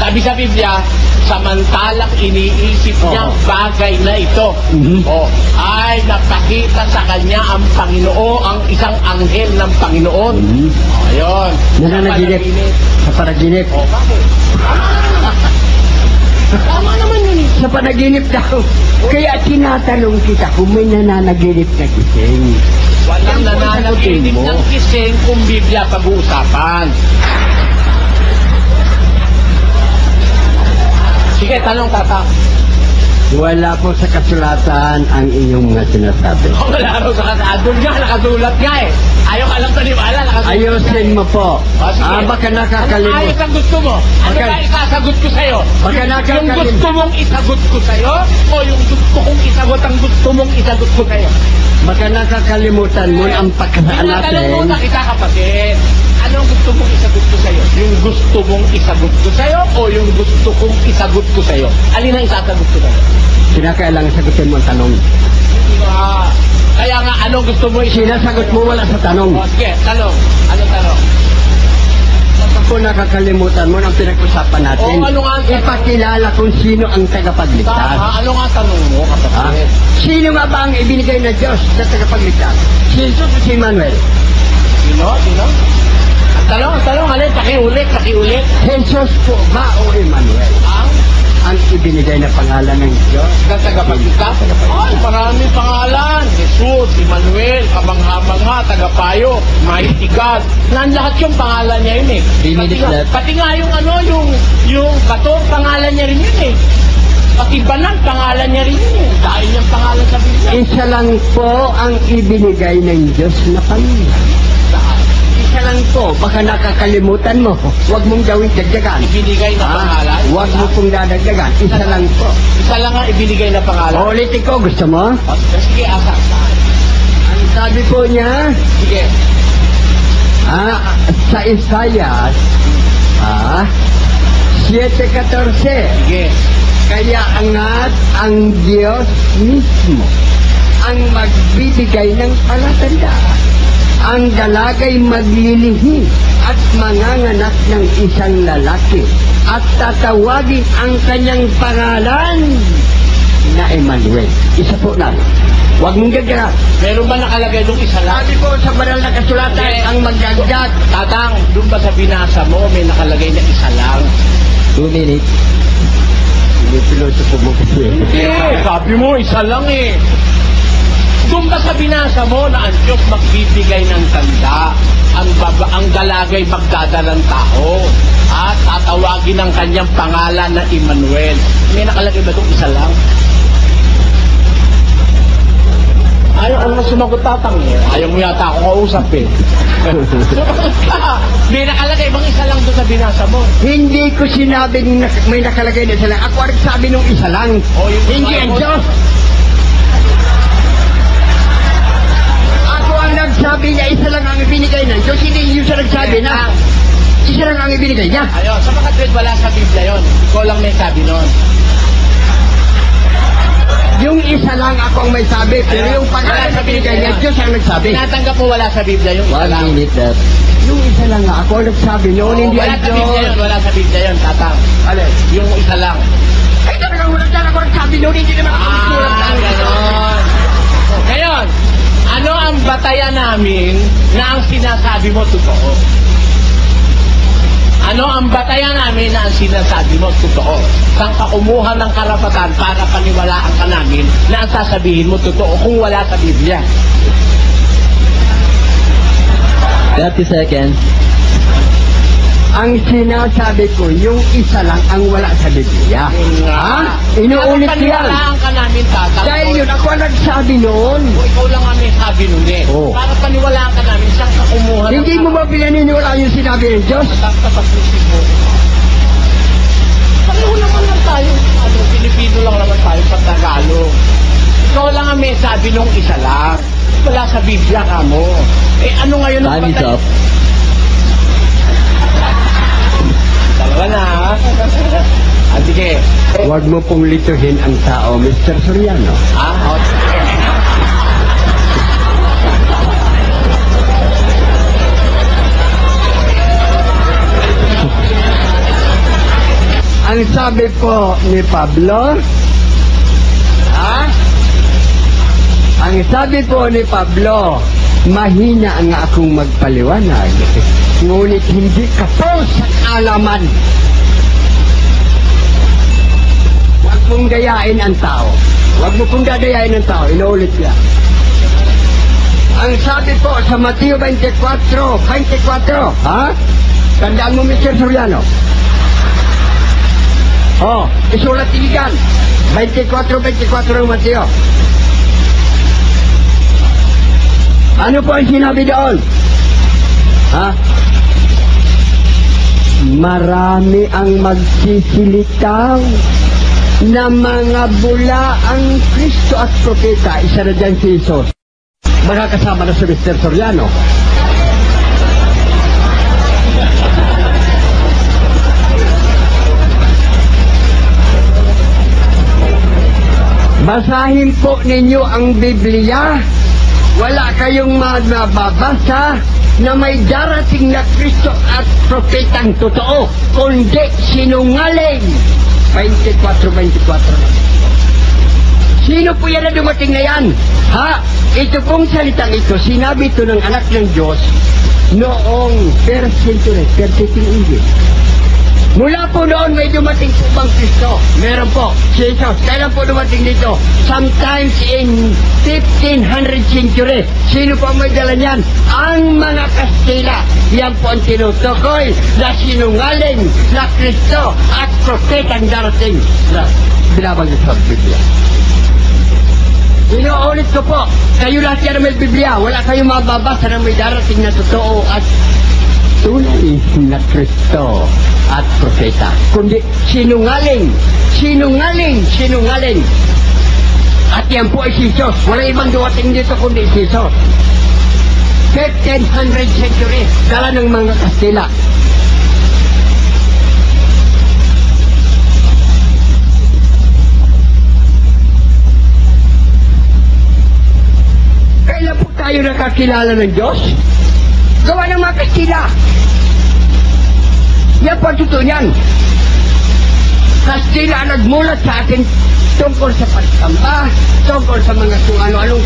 S2: Sabi sa Biblia, samantalang iniisip niya ang bagay na ito, ay napakita sa kanya ang Panginoon, ang isang anghel ng Panginoon. Ayun.
S1: Nananaginip. Sa panaginip.
S2: Bakit? Tama naman yun eh.
S1: Sa panaginip daw. Kaya tinatanong kita kung may nananaginip na gising.
S2: Walang nananaginip ng kising kung Biblia pag-uusapan. Sige, tanong tata.
S1: Wala po sa kasulatan ang inyong mga sinasabi.
S2: Wala raw sa doon nga, nakasulat nga eh. Ayaw ka lang paniwala, nakasulat.
S1: Ayusin mo po. Baka nakakalimot.
S2: Ayos ang gusto mo. Ano
S1: Baka-
S2: ba isasagot ko sa'yo?
S1: Baka
S2: Yung
S1: nakakalimot.
S2: gusto mong isagot ko sa'yo? O yung gusto kong isagot ang gusto mong isagot ko sa'yo?
S1: Baka nakakalimutan mo ang pagkasaan
S2: Tinatanong
S1: natin.
S2: muna kita kapatid. Anong gusto mong isagot ko sa'yo? Yung gusto mong isagot ko sa'yo o yung gusto kong isagot ko sa'yo? Alin ang isasagot ko sa'yo?
S1: Kinakailangan sagutin mo ang tanong.
S2: Kaya nga, anong gusto mo isagot?
S1: Sinasagot mo wala sa tanong.
S2: O, sige, tanong. Anong tanong?
S1: Kung nakakalimutan mo ang pinag-usapan natin,
S2: Oo, ano nga ang tanong?
S1: ipakilala kung sino ang tagapagligtas.
S2: Tama, ano nga tanong mo,
S1: Ha?
S2: kapatid?
S1: Sino nga ba ang ibinigay na Diyos sa tagapagligtas? Si Jesus o si Manuel?
S2: Sino? Ang tanong, alin? Pakiulit.
S1: Jesus po ba o Emmanuel? Ang ibinigay na pangalan ng Diyos?
S2: Ang tagapagligtas? Ay, maraming pangalan. Jesus, Emmanuel, Kabangha-bangha, Tagapayo, Mighty God. Lahat yung pangalan niya yun eh. Pati nga yung yung bato, pangalan niya rin yun eh. Pati banal, pangalan niya rin yun eh. Dahil niyang pangalan sa Biblia.
S1: Isa lang po ang ibinigay ng Diyos na pangalan. Isa lang po, baka nakakalimutan mo. Huwag mong gawing dagdagan.
S2: Ibinigay na pangalan.
S1: Huwag mo pong dadagdagan. Isa lang po.
S2: Isa lang ang ibinigay na pangalan.
S1: Ulitin ko, gusto mo?
S2: Sige, asa.
S1: Ang sabi po niya,
S2: Sige.
S1: sa Isaiah 7:14,
S2: Sige.
S1: kaya angat ang Diyos mismo ang magbibigay ng palatandaan. Ang dalagay maglilihi at manganganak ng isang lalaki at tatawagin ang kanyang pangalan na Emmanuel. Isa po lang. Huwag mong gagawin.
S2: Meron ba nakalagay doon isa lang?
S1: Sabi po sa banal na kasulatan, ang magdagdag.
S2: Tatang, doon ba sa binasa mo may nakalagay na isa lang?
S3: 2 minutes.
S1: Hindi pilosopo mo kasi.
S2: Sabi mo isa lang eh. Doon ba sa binasa mo na ang Diyos magbibigay ng tanda, ang dalagay magdadalang tao, at tatawagin ang kanyang pangalan na Emmanuel? May nakalagay ba doon isa lang? Ayaw na sumagot tatang eh. Ayaw mo yata ako kausap eh. Sumagot ka. May nakalagay bang isa lang doon sa binasa mo?
S1: Hindi ko sinabing may nakalagay na isa lang. Ako ang sabi nung isa lang. Hindi ang Diyos. Ako ang nagsabi niya isa lang ang ibinigay ng Diyos. Hindi yung siya nagsabi na isa lang ang ibinigay niya.
S2: Ayun, sa mga tweet wala sa Biblia yun. Ikaw lang may sabi nun.
S1: Yung isa lang ako ang may sabi, pero yung pangalan na binigay niya, Diyos ang nagsabi.
S2: Tinatanggap mo wala sa Biblia yung isa lang.
S3: That.
S1: Yung isa lang nga ako ang nagsabi noon, hindi
S2: Wala
S1: ang
S2: sa Biblia yun,
S1: Diyos.
S2: wala sa Biblia yun, tatang.
S1: Alin?
S2: Yung isa lang.
S1: Ay, talagang wala dyan ako nagsabi noon, hindi naman ako nagsulat.
S2: Ganon. Ngayon, ano ang batayan namin na ang sinasabi mo totoo? Ano ang batayan namin na ang sinasabi mo totoo? Saan ka kumuha ng karapatan para paniwalaan ka namin na ang sasabihin mo totoo kung wala sa Biblia?
S3: 30 seconds.
S1: Ang sinasabi ko, yung isa lang ang wala sa Biblia. Ha? Inuulit
S2: Para
S1: yan.
S2: paniwalaan ka namin, tatang.
S1: Dahil yun, ako ang nagsabi noon.
S2: O ikaw lang ang may sabi nun eh.
S1: Oo.
S2: Para paniwalaan ka namin, saan ka kumuha ng
S1: Hindi mo ba pinaniniwala yung sinabi ng Diyos?
S2: Tataktapasin mo. Pareho naman lang tayo. Pilipino lang naman tayo sa Tagalog. Ikaw lang ang may sabi nung isa lang. Wala sa Biblia ka mo. Eh ano ngayon ang
S3: Time is up.
S2: Dalawa na ha? Sige.
S1: Huwag mo pong lituhin ang tao, Mr. Soriano. Ang sabi po ni Pablo, ang sabi po ni Pablo, mahina ang akong magpaliwanag, ngunit hindi kapos ang alaman. Huwag mong dayain ang tao. Huwag mo pong dadayain ang tao. Inuulit niya. Ang sabi po sa Mateo 24, Tandaan mo, Mr. Soriano. Isulat iligan. 24 ng Mateo. Ano po ang sinabi doon? Marami ang magsisilitaw na mga bula ang Kristo at propeta. Isa na dyan si Jesus. Makakasama na si Mr. Soriano. Basahin po ninyo ang Biblia. Wala kayong mababasa na may darating na Kristo at propetang totoo, kundi sinungaling. 24. Sino po yan na dumating na yan? Ito pong salitang ito, sinabi ito ng anak ng Diyos noong first century English. Mula po noon may dumating po bang Kristo? Meron po. Jesus, kailan po dumating dito? Sometimes in 1500 century. Sino po may dala niyan? Ang mga Kastila. Yan po ang tinutukoy na sinungaling na Kristo at propetang darating na binabanggit sa Biblia. Inuulit ko po, kayo lahat yan may Biblia. Wala kayong mababasa na may darating na totoo at tunay na Kristo at propeta, kundi sinungaling. At yan po ay Jesus. Wala ibang duwating dito kundi Jesus. 1500 century, dala ng mga Kastila. Kailan po tayo nakakilala ng Diyos? Gawa ng mga Kastila. Yan po ang totoo niyan. Kastila nagmulat sa atin tungkol sa pagsamba, tungkol sa mga kung ano-anong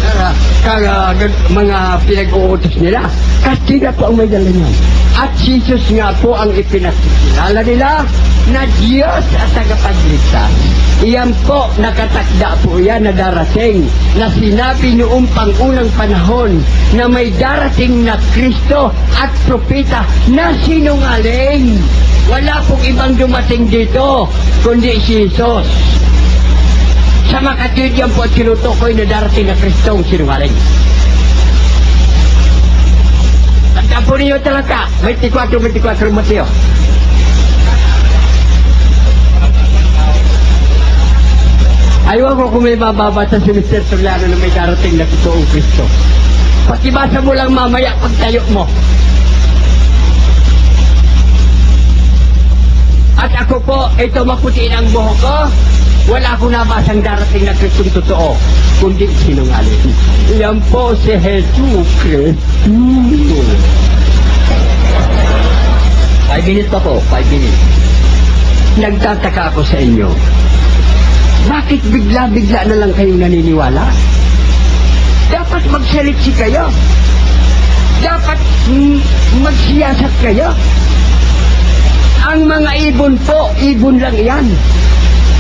S1: mga pinag-uutos nila. Kastila po ang may dala niyan. At Jesus nga po ang ipinakilala nila na Diyos at tagapagligtas. Iyan po, nakatakda po yan na darating, na sinabi noong pangunang panahon na may darating na Kristo at propeta na sinungaling. Wala pong ibang dumating dito, kundi si Jesus. Sa makatid yan po at sinutukoy na darating na Kristo ang sinungaling. Tandaan po ninyo talaga, 24 Mateo. Ayaw ko kung may mababasa si Mr. Soriano na may darating na totoong Kristo. Pakibasa mo lang mamaya pagtayo mo. At ako po, ito maputiin ang buhok ko. Wala akong nabasang darating na Kristong totoo, kundi sinungaling. Yan po si Jesus Kristo. 5 minutes pa po, 5 minutes. Nagtataka ako sa inyo. Bakit bigla-bigla na lang kayong naniniwala? Dapat magsaliksi kayo. Dapat magsiyasat kayo. Ang mga ibon po, ibon lang yan.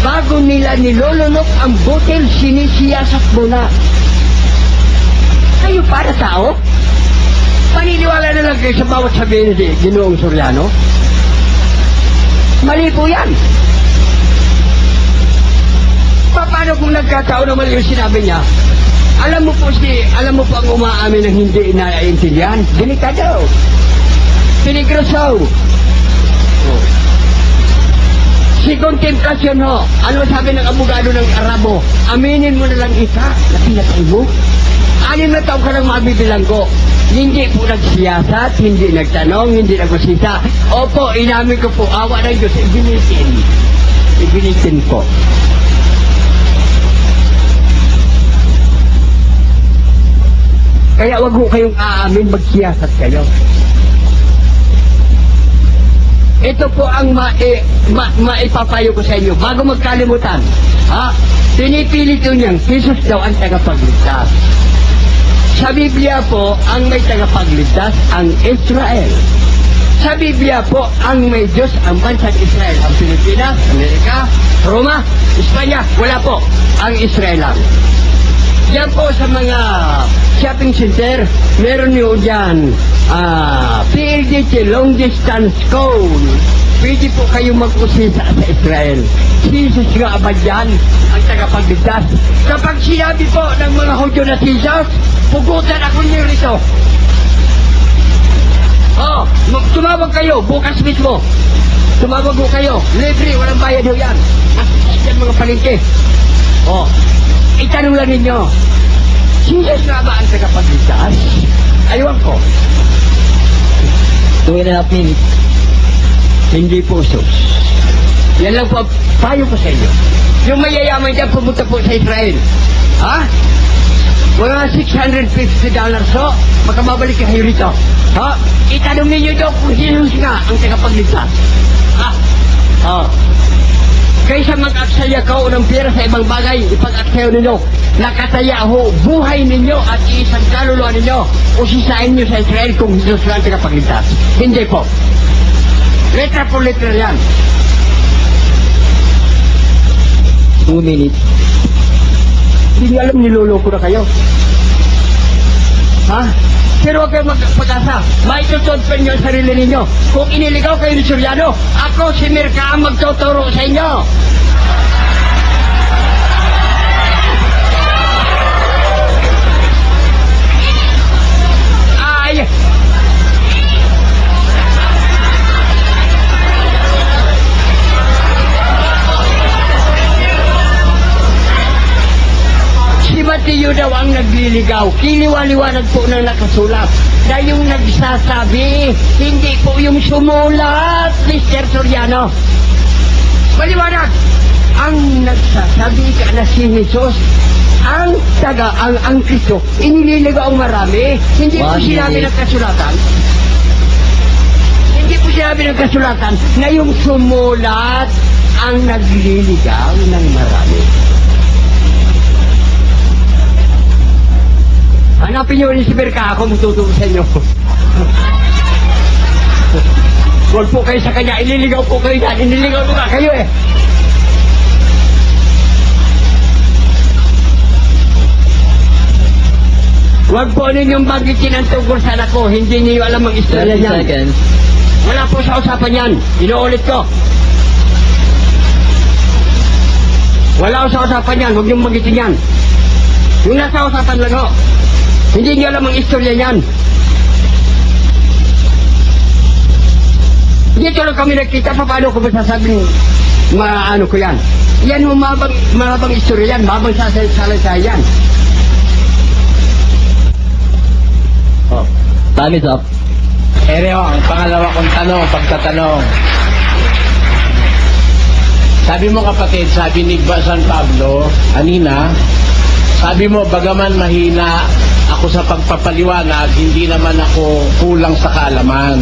S1: Bago nila nilolunok ang butil, sinisiyasat muna. Kayo para tao? Paniniwala na lang kayo sa bawat sabihin ni Ginoong Soriano? Mali po yan. Paano kung nagkataon naman yung sinabi niya? Alam mo po ang umaamin ng hindi naiintindihan? Delikado. Pinigroso. Si contemplasyon ho. Ano sabi ng abogado ng Arabo? Aminin mo na lang isa na pinatay mo. 6 na taon ka lang mabibilang ko. Hindi po nagsiyasat, hindi nagtanong, hindi nagusisa. Opo, inamin ko po, awa ng Diyos, ibinitin po. Kaya wag ho kayong aamin, magsiyasat kayo. ito po ang maipapayo ko sa inyo bago magkalimutan. Pinipilit yun niyang Jesus daw ang tagapagligtas. Sa Biblia po, ang may tagapagligtas ang Israel. Sa Biblia po, ang may Diyos ang bansang Israel. Ang Pilipinas, Amerika, Roma, Espanya, wala po. Ang Israel lang. Diyan po sa mga shopping center, meron nyo dyan PLDT, long distance call. Pwede po kayo mag-usisa sa Israel. Jesus nga ba dyan ang tagapagligtas? Kapag sinabi po ng mga Hudyo na Jesus, pugutan ako niyo rito. Tumawag kayo, bukas mismo. Tumawag po kayo, libre, walang bayad ho yan. At yan mga palengke. Itanong lang ninyo, Jesus nga ba ang tagapagligtas? Aywan ko.
S4: 2.5 minutes.
S1: Hindi po, sus. Yan lang po, payo ko sa inyo. Yung mayayaman dyan pumunta po sa Israel. Mga $650 so, makamabalik kayo rito. Itanong ninyo daw kung Jesus nga ang tagapagligtas. Kaysa mag-aksaya ka o ng pera sa ibang bagay, ipag-aksayo ninyo. Nakataya ho, buhay ninyo at isang kaluluwa ninyo o sisain nyo sa Israel kung Jesus nga ang tagapagligtas. Hindi po. Letra po letra yan.
S4: 2 minutes.
S1: Hindi alam, niloloko na kayo. Pero huwag kayo magpag-asa. Maitutod pa ninyo ang sarili ninyo. Kung iniligaw kayo ni Soriano, ako si Mirka ang magtuturo sa inyo. Si Mateo daw ang nagliligaw. Kiliwaliwanag po ng nakasulat. Na yung nagsasabi, hindi po yung sumulat, Mr. Soriano. Maliwanag. Ang nagsasabi ka na si Jesus, ang Kristo, inililigaw ang marami. Hindi po sinabi ng kasulatan. Hindi po sinabi ng kasulatan na yung sumulat ang nagliligaw ng marami. Hanapin nyo rin si Berka, ako magtuturo sa inyo. Huwag po kayo sa kanya, ililigaw po kayo dyan, iniligaw mo nga kayo eh. Huwag po ninyong bagitin ang tungkol sa anak ko, hindi niyo alam ang istorya
S4: 30
S1: niyan.
S4: seconds.
S1: Wala po sa usapan yan, inuulit ko. Wala sa usapan yan, huwag niyong bagitin yan. Yung nasa usapan lang ho. Hindi niyo alam ang istorya niyan. Dito lang kami nagkita, paano ko masasabing maano ko yan? Yan mo mabang istorya yan, mabang salita yan.
S4: Time is up.
S2: Ereo, ang pangalawa kong pagtatanong. Sabi mo kapatid, sabi ni San Pablo, kanina, sabi mo, bagaman mahina ako sa pagpapaliwanag, hindi naman ako kulang sa kaalaman.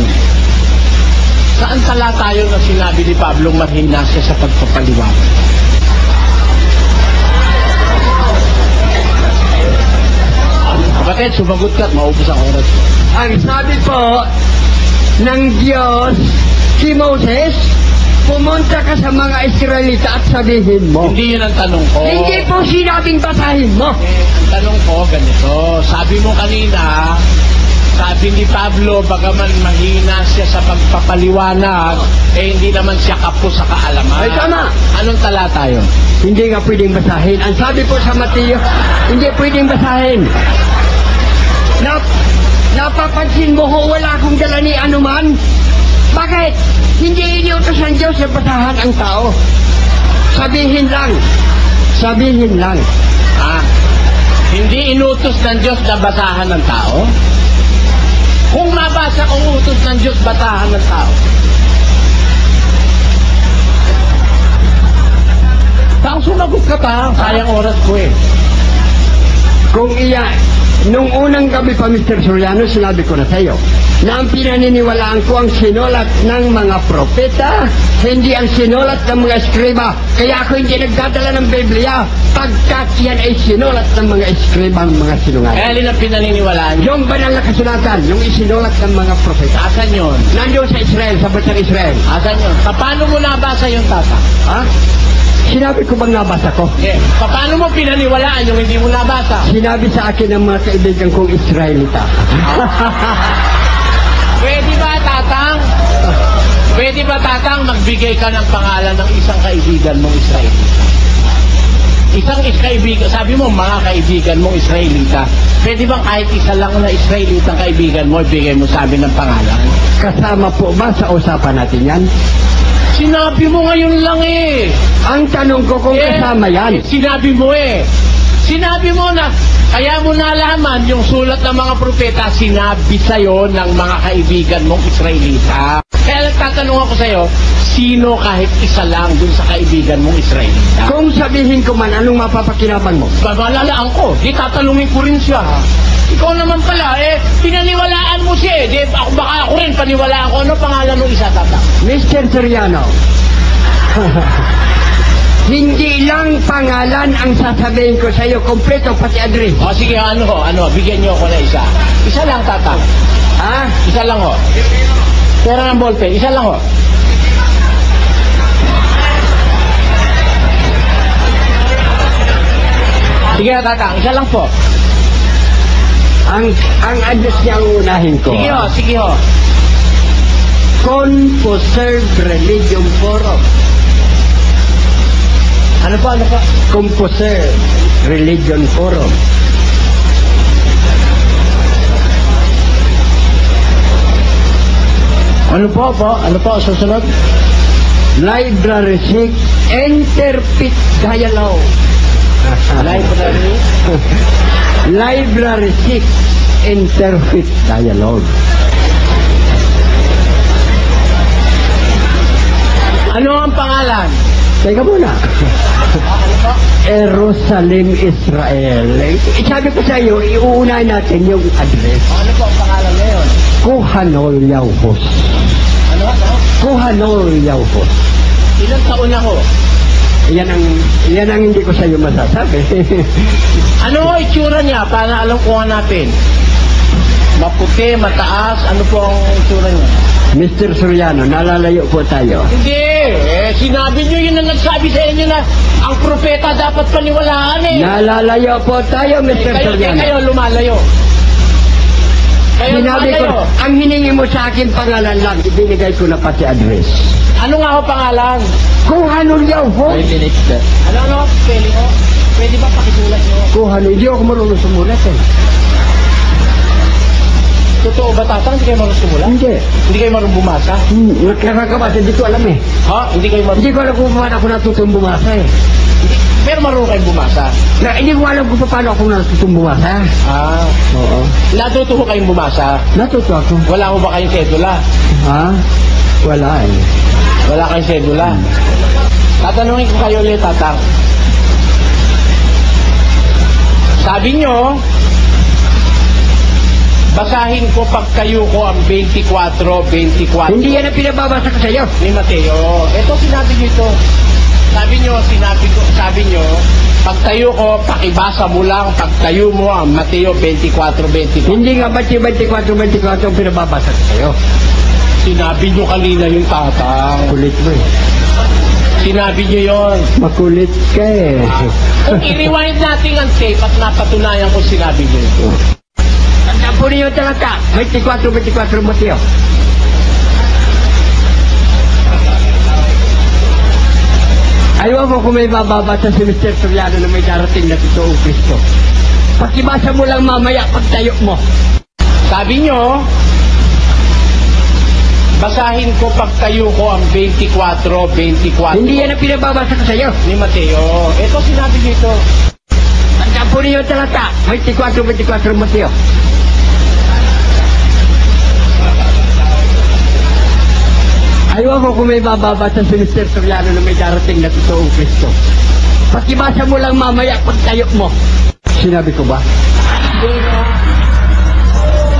S2: Saan talata yun na sinabi ni Pablo mahina siya sa pagpapaliwanag? Kapatid, sumagot ka at maubos ang oras.
S1: Ang sabi po ng Diyos si Moses, pumunta ka sa mga Israelita at sabihin mo.
S2: Hindi yun ang tanong ko.
S1: Hindi po sinabing basahin mo.
S2: Ang tanong ko, ganito. Sabi mo kanina, sabi ni Pablo, bagaman mahina siya sa pagpapaliwanag, hindi naman siya kapos sa kaalaman.
S1: Ay, tama.
S2: Anong talata yun?
S1: Hindi nga pwedeng basahin. Ang sabi po sa Mateo, hindi pwedeng basahin. Napapansin mo ko wala akong dala ni anuman? Bakit? Hindi iniutos ng Diyos na basahan ang tao. Sabihin lang. Sabihin lang.
S2: Hindi inutos ng Diyos na basahan ng tao? Kung mabasa kung utos ng Diyos, basahan ng tao. Saan sumagot ka pa? Sayang oras ko eh.
S1: Kung nung unang gabi pa, Mr. Soriano, sinabi ko na sa iyo, na ang pinaniniwalaan ko ang sinulat ng mga propeta, hindi ang sinulat ng mga eskriba. Kaya ako hindi nagdadala ng Biblia pagkat yan ay sinulat ng mga eskribang mga sinungaling.
S2: Eh, alin ang pinaniniwalaan niyo?
S1: Yung banal na kasulatan, yung isinulat ng mga propeta.
S2: Asan yun?
S1: Nandoon sa Israel, sa bansang Israel.
S2: Asan yun? Paano mo nabasa yung tata?
S1: Ha? Sinabi ko bang nabasa ko?
S2: Eh, paano mo pinaniwalaan yung hindi mo nabasa?
S1: Sinabi sa akin ng mga kaibigan kong Israelita.
S2: Pwede ba, Tatang? Pwede ba, Tatang, magbigay ka ng pangalan ng isang kaibigan mong Israelita? Isang kaibigan, sabi mo, mga kaibigan mong Israelita. Pwede bang kahit isa lang na Israelitang kaibigan mo, ibigay mo sabi ng pangalan?
S1: Kasama po ba sa usapan natin yan?
S2: Sinabi mo ngayon lang eh.
S1: Ang tanong ko kung kasama yan.
S2: Sinabi mo eh. Sinabi mo na, kaya mo nalaman yung sulat ng mga propeta, sinabi sa'yo ng mga kaibigan mong Israelita. Kaya nagtatanong ako sa'yo, sino kahit isa lang dun sa kaibigan mong Israelita?
S1: Kung sabihin ko man, anong mapapakinaban mo?
S2: Babalalaan ko, di tatanungin ko rin siya. Ikaw naman pala, pinaniwalaan mo siya eh. Baka ako rin paniwalaan ko. Ano pangalan ng isa, Tata?
S1: Mr. Soriano, hindi lang pangalan ang sasabihin ko sa iyo, kompleto pati address.
S2: O sige, ano, bigyan niyo ako na isa. Isa lang, Tata.
S1: Ha?
S2: Isa lang ho. Pera ng ballpen, isa lang ho. Sige, Tata, isa lang po.
S1: Ang address niya ang unahin ko.
S2: Sige ho.
S1: Composerve Religion Forum.
S2: Ano pa?
S1: Composerve Religion Forum.
S2: Ano po? Susunod?
S1: Library 6, Interpret Dialogue.
S2: Library?
S1: Library 6, Interpret Dialogue.
S2: Ano ang pangalan?
S1: Teka muna. Jerusalem, Israel. Sabi ko sa iyo, iuunahin natin yung address.
S2: Ano po ang pangalan ngayon?
S1: Kuhanol Yauhos.
S2: Ano?
S1: Kuhanol Yauhos.
S2: Ilang taon na ho?
S1: Yan ang hindi ko sa iyo masasabi.
S2: Ano itsura niya para alam ko natin? Maputi, mataas, ano po ang itsura niya?
S1: Mr. Soriano, nalalayo po tayo.
S2: Hindi, sinabi niyo yun na nagsabi sa inyo na ang propeta dapat paniwalaan eh.
S1: Nalalayo po tayo, Mr. Soriano.
S2: Kayo lumalayo. Kayo
S1: Sinabi ko,
S2: lumalayo.
S1: ang hiningi mo sa akin pangalan lang, ibinigay ko na pati address.
S2: Ano nga ho pangalan?
S1: Kuhanol Yauhos.
S4: 5 minutes, sir.
S2: Ano, spelling ho? Pwede ba pakisulat niyo?
S1: Kuhanol, hindi ako marunong sumulat eh.
S2: Totoo ba, Tatang? Hindi kayo marunong sumulat?
S1: Hindi.
S2: Hindi kayo marunong bumasa?
S1: Nakakabasa, hindi ko alam eh.
S2: Ha? Hindi kayo marunong...
S1: Hindi ko alam kung paano ako natutong bumasa eh.
S2: Pero marunong kayong bumasa?
S1: Hindi ko alam kung paano ako natutong bumasa.
S2: Ah.
S1: Oo.
S2: Natuto ko kayong bumasa?
S1: Natuto ako.
S2: Wala ko ba kayong sedula?
S1: Ha? Wala eh.
S2: Wala kayong sedula. Tatanungin ko kayo ulit, Tatang. Sabi nyo, basahin ko pagkayo ko ang 24.
S1: Hindi yan ang pinababasa ko sa iyo.
S2: Ni Mateo. Ito sinabi nyo ito. Sabi nyo, pagtayo ko, pakibasa mo lang, pagtayo mo ang Mateo 24.
S1: Hindi nga ba't yung 24 ang pinababasa ko sa iyo?
S2: Sinabi nyo kanina yung Tatang.
S1: Kulit mo eh.
S2: Sinabi nyo yon.
S1: Makulit ka eh.
S2: Kung i-rewind natin ang tape at napatunayan ko sinabi nyo ito.
S1: Tandaan po ninyo talaga. 24 Mateo. Ayaw mo kung may bababasa si Mr. Soriano na may darating na totoong Kristo. Pakibasa mo lang mamaya pagtayo mo.
S2: Sabi nyo, basahin ko pagtayo ko ang 24.
S1: Hindi yan ang pinababasa ko sa iyo.
S2: Ni Mateo. Ito sinabi nyo ito.
S1: Tandaan po ninyo talaga. 24 Mateo. Ayaw mo kung may bababasa si Mr. Soriano na may darating na totoong Kristo. Pakibasa mo lang mamaya pagtayo mo. Sinabi ko ba?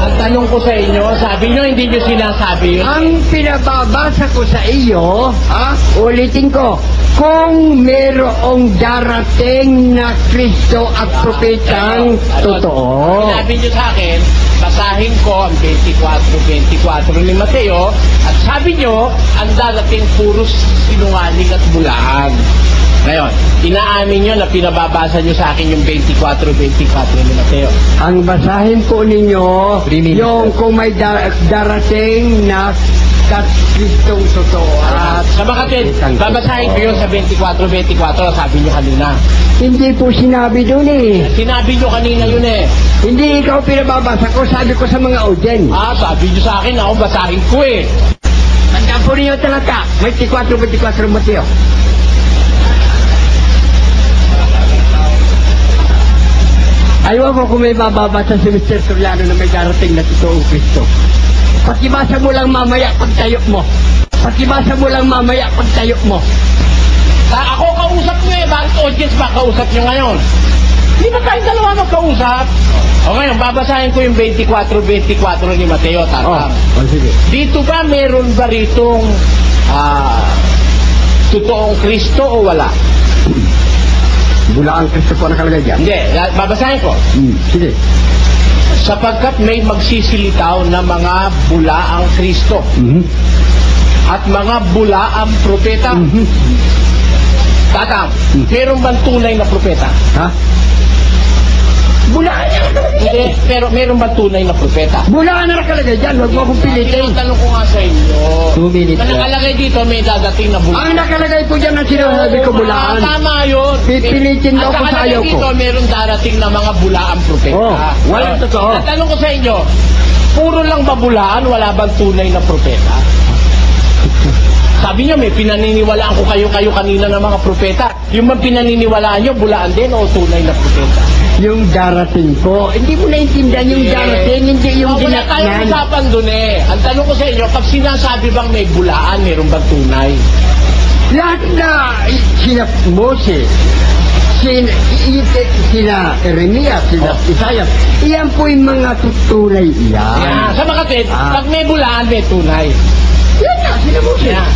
S2: Ang tanong ko sa inyo, sabi nyo hindi nyo sinasabi yun.
S1: Ang pinababasa ko sa iyo, ulitin ko, kung merong darating na Kristo at propetang totoo.
S2: Sinabi nyo sa akin, basahin ko ang 24 ni Mateo, at sabi nyo, ang darating puros sinungaling at bulaan. Ngayon, inaamin nyo na pinababasa nyo sa akin yung 24 ni Mateo.
S1: Ang basahin po ninyo, yung kung may darating na Kristong totoo.
S2: At sa makatid, babasahin ko yun sa 24, sabi nyo kanina.
S1: Hindi po sinabi doon eh.
S2: Sinabi nyo kanina yun eh.
S1: Hindi ikaw pinababasa ko, sabi ko sa mga audience.
S2: Sabi nyo sa akin, ako basahin ko eh.
S1: Tandaan po ninyo talaga, 24 Mateo. Ayaw ko kung may bababasa si Mr. Soriano na may darating na totoong Kristo. Pakibasa mo lang mamaya pagtayo mo. Pakibasa mo lang mamaya pagtayo mo.
S2: Ako kausap nyo eh. Bakit audience ba kausap nyo ngayon? Di ba tayong dalawa magkausap? O ngayon, babasahin ko yung 24 ni Mateo, Tatang.
S1: Sige.
S2: Dito ba meron ba ritong totoong Kristo o wala?
S1: Bulaang Kristo po nakalagay dyan.
S2: Hindi, babasahin ko.
S1: Sige.
S2: Sapagkat may magsisilitaw na mga bulaang Kristo at mga bulaang propeta. Tatang, meron bang tunay na propeta?
S1: Ha? Bulaan na nakalagay.
S2: Hindi, pero meron bang tunay na propeta?
S1: Bulaan na nakalagay dyan. Huwag mo akong pilitin.
S2: Tanong ko nga sa inyo.
S4: 2 minutes.
S2: Na nakalagay dito, may dadating na bulaan.
S1: Ang nakalagay po dyan ang sinasabi ko bulaan.
S2: Tama yun.
S1: Pipilitin daw ko sa ayaw ko.
S2: dito, meron darating na mga bulaang propeta.
S1: Walang totoo.
S2: Tanong ko sa inyo, puro lang ba bulaan, wala bang tunay na propeta? Sabi niyo, may pinaniniwalaan ko kayo kanina ng mga propeta. Yung bang pinaniniwalaan niyo, bulaan din o tunay na propeta?
S1: Yung darating po, hindi mo naintindihan yung darating, hindi yung
S2: Wala tayong
S1: dinatnan.
S2: usapan dun eh. Ang tanong ko sa inyo, pag sinasabi bang may bulaan, meron bang tunay?
S1: Lahat na sina Moses, sina Jeremias, sina Isaiah, iyan po yung mga tutunay iyan.
S2: Yeah. Sa makatid, pag may bulaan, may tunay.
S1: Yan na, sina Moses.
S2: Yeah.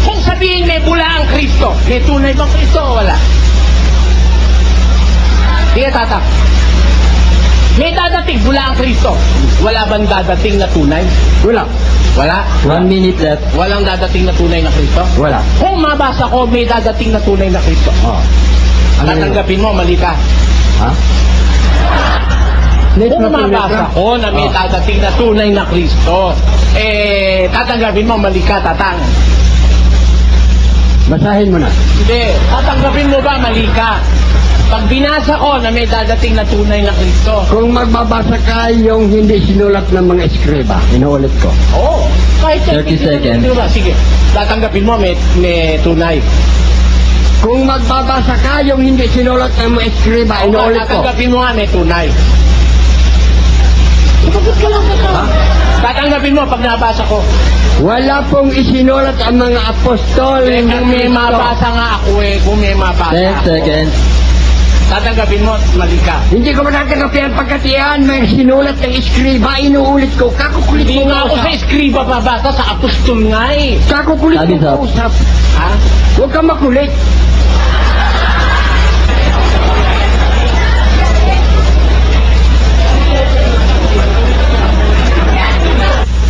S2: Kung sabihin may bulaang Kristo, may tunay bang Kristo o wala? Sige, Tata. May dadating bulaang Kristo. Wala bang dadating na tunay?
S1: Wala.
S2: Wala?
S4: 1 minute left.
S2: Walang dadating na tunay na Kristo?
S1: Wala.
S2: Kung mabasa ko, may dadating na tunay na Kristo. Tatanggapin mo, mali ka.
S1: Ha?
S2: Kung mabasa ko na may dadating na tunay na Kristo, tatanggapin mo, mali ka, Tatang.
S1: Basahin mo na.
S2: Hindi. Tatanggapin mo ba, mali ka? Pag binasa ko na may dadating na tunay na Kristo.
S1: Kung magbabasa ka yung hindi sinulat ng mga eskriba, inuulit ko.
S2: Oo. Kahit
S4: 30 seconds.
S2: Sige. Tatanggapin mo, may tunay.
S1: Kung magbabasa ka yung hindi sinulat ng mga eskriba, inuulit ko.
S2: Tatanggapin mo nga, may tunay. Ipagod ka lang ka. Tatanggapin mo pag nabasa ko.
S1: Wala pong isinulat ang mga apostol.
S2: Kung may mabasa nga ako kung may mabasa
S4: 10
S2: ako.
S4: seconds.
S2: Tatanggapin mo, mali ka.
S1: Hindi ko matatanggapin ang pagkatiyan. May sinulat ng eskriba, inuulit ko. Kakukulit
S2: Hindi
S1: mo
S2: nga ako sa eskriba babasa, sa apostol nga eh.
S1: Kakukulit
S4: Sabi
S1: mo
S4: sa-
S1: kausap.
S2: Ha?
S1: Huwag kang makulit.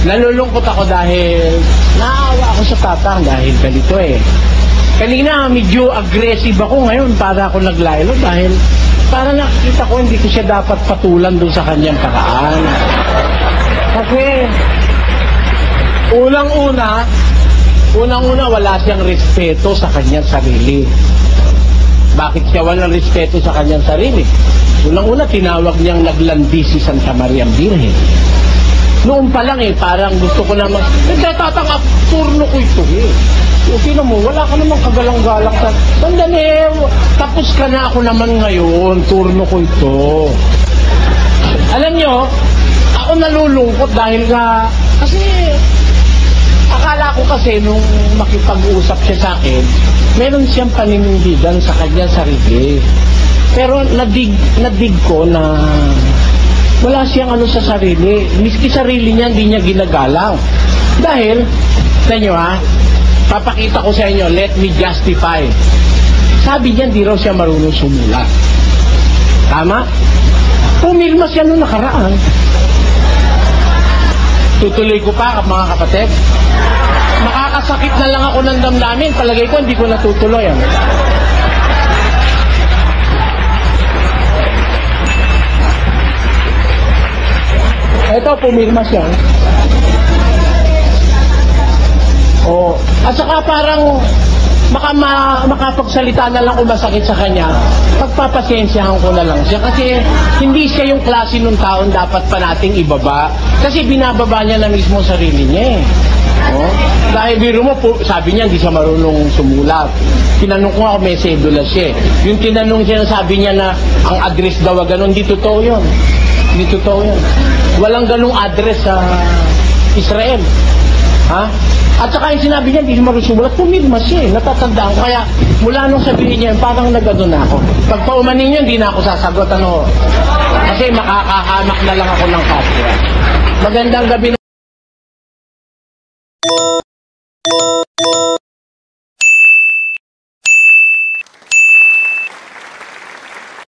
S2: Nalulungkot ako dahil naawa ako sa Tatang dahil ganito eh. Kanina medyo aggressive ako, ngayon para ako naglaylo dahil para nakikita ko hindi ko siya dapat patulan doon sa kanyang paraan. Kasi unang-una wala siyang respeto sa kanyang sarili. Bakit siya walang respeto sa kanyang sarili? Unang-una tinawag niyang naglandi si Santa Maria Virgen. Noon pa lang parang gusto ko naman, nagtatatang turno ko ito Okay na mo, wala ka namang kagalang-galang. Sandali, tapos ka na ako naman ngayon, turno ko ito. Alam nyo, ako nalulungkot dahil nga, kasi, akala ko kasi nung makipag-usap siya sa akin, meron siyang paninindigan sa kanya sarili. Pero nadig ko na wala siyang ano sa sarili. Miski sarili niya, hindi niya ginagalang. Dahil, sa inyo ha, papakita ko sa inyo, let me justify. Sabi niya, di raw siya marunong sumulat. Tama? Pumirma siya noong nakaraan. Tutuloy ko pa, mga kapatid. Makakasakit na lang ako ng damdamin. Palagay ko, hindi ko natutuloy. Ito, pumirma siya. Oh. At saka parang makapagsalita na lang kung masakit sa kanya, pagpapasensyahan ko na lang siya. Kasi hindi siya yung klase ng taon dapat pa nating ibaba. Kasi binababa niya na mismo sarili niya eh. Oh. Dahil biro mo, sabi niya hindi siya marunong sumulat. Tinanong ko nga kung may sedula siya. Yung tinanong siya, sabi niya na ang address daw ganun, hindi totoo yun. Hindi totoo yun. Walang ganung address sa Israel. Ha? At saka yung sinabi niya, hindi siya marunong sumulat, pumirma siya eh. Natatandaan ko. Kaya mula nung sabihin niya, parang nagano na ako. Pag paumanin niyo, hindi na ako sasagot. Ano? Kasi makakahanak na lang ako ng kapwa. Magandang gabi.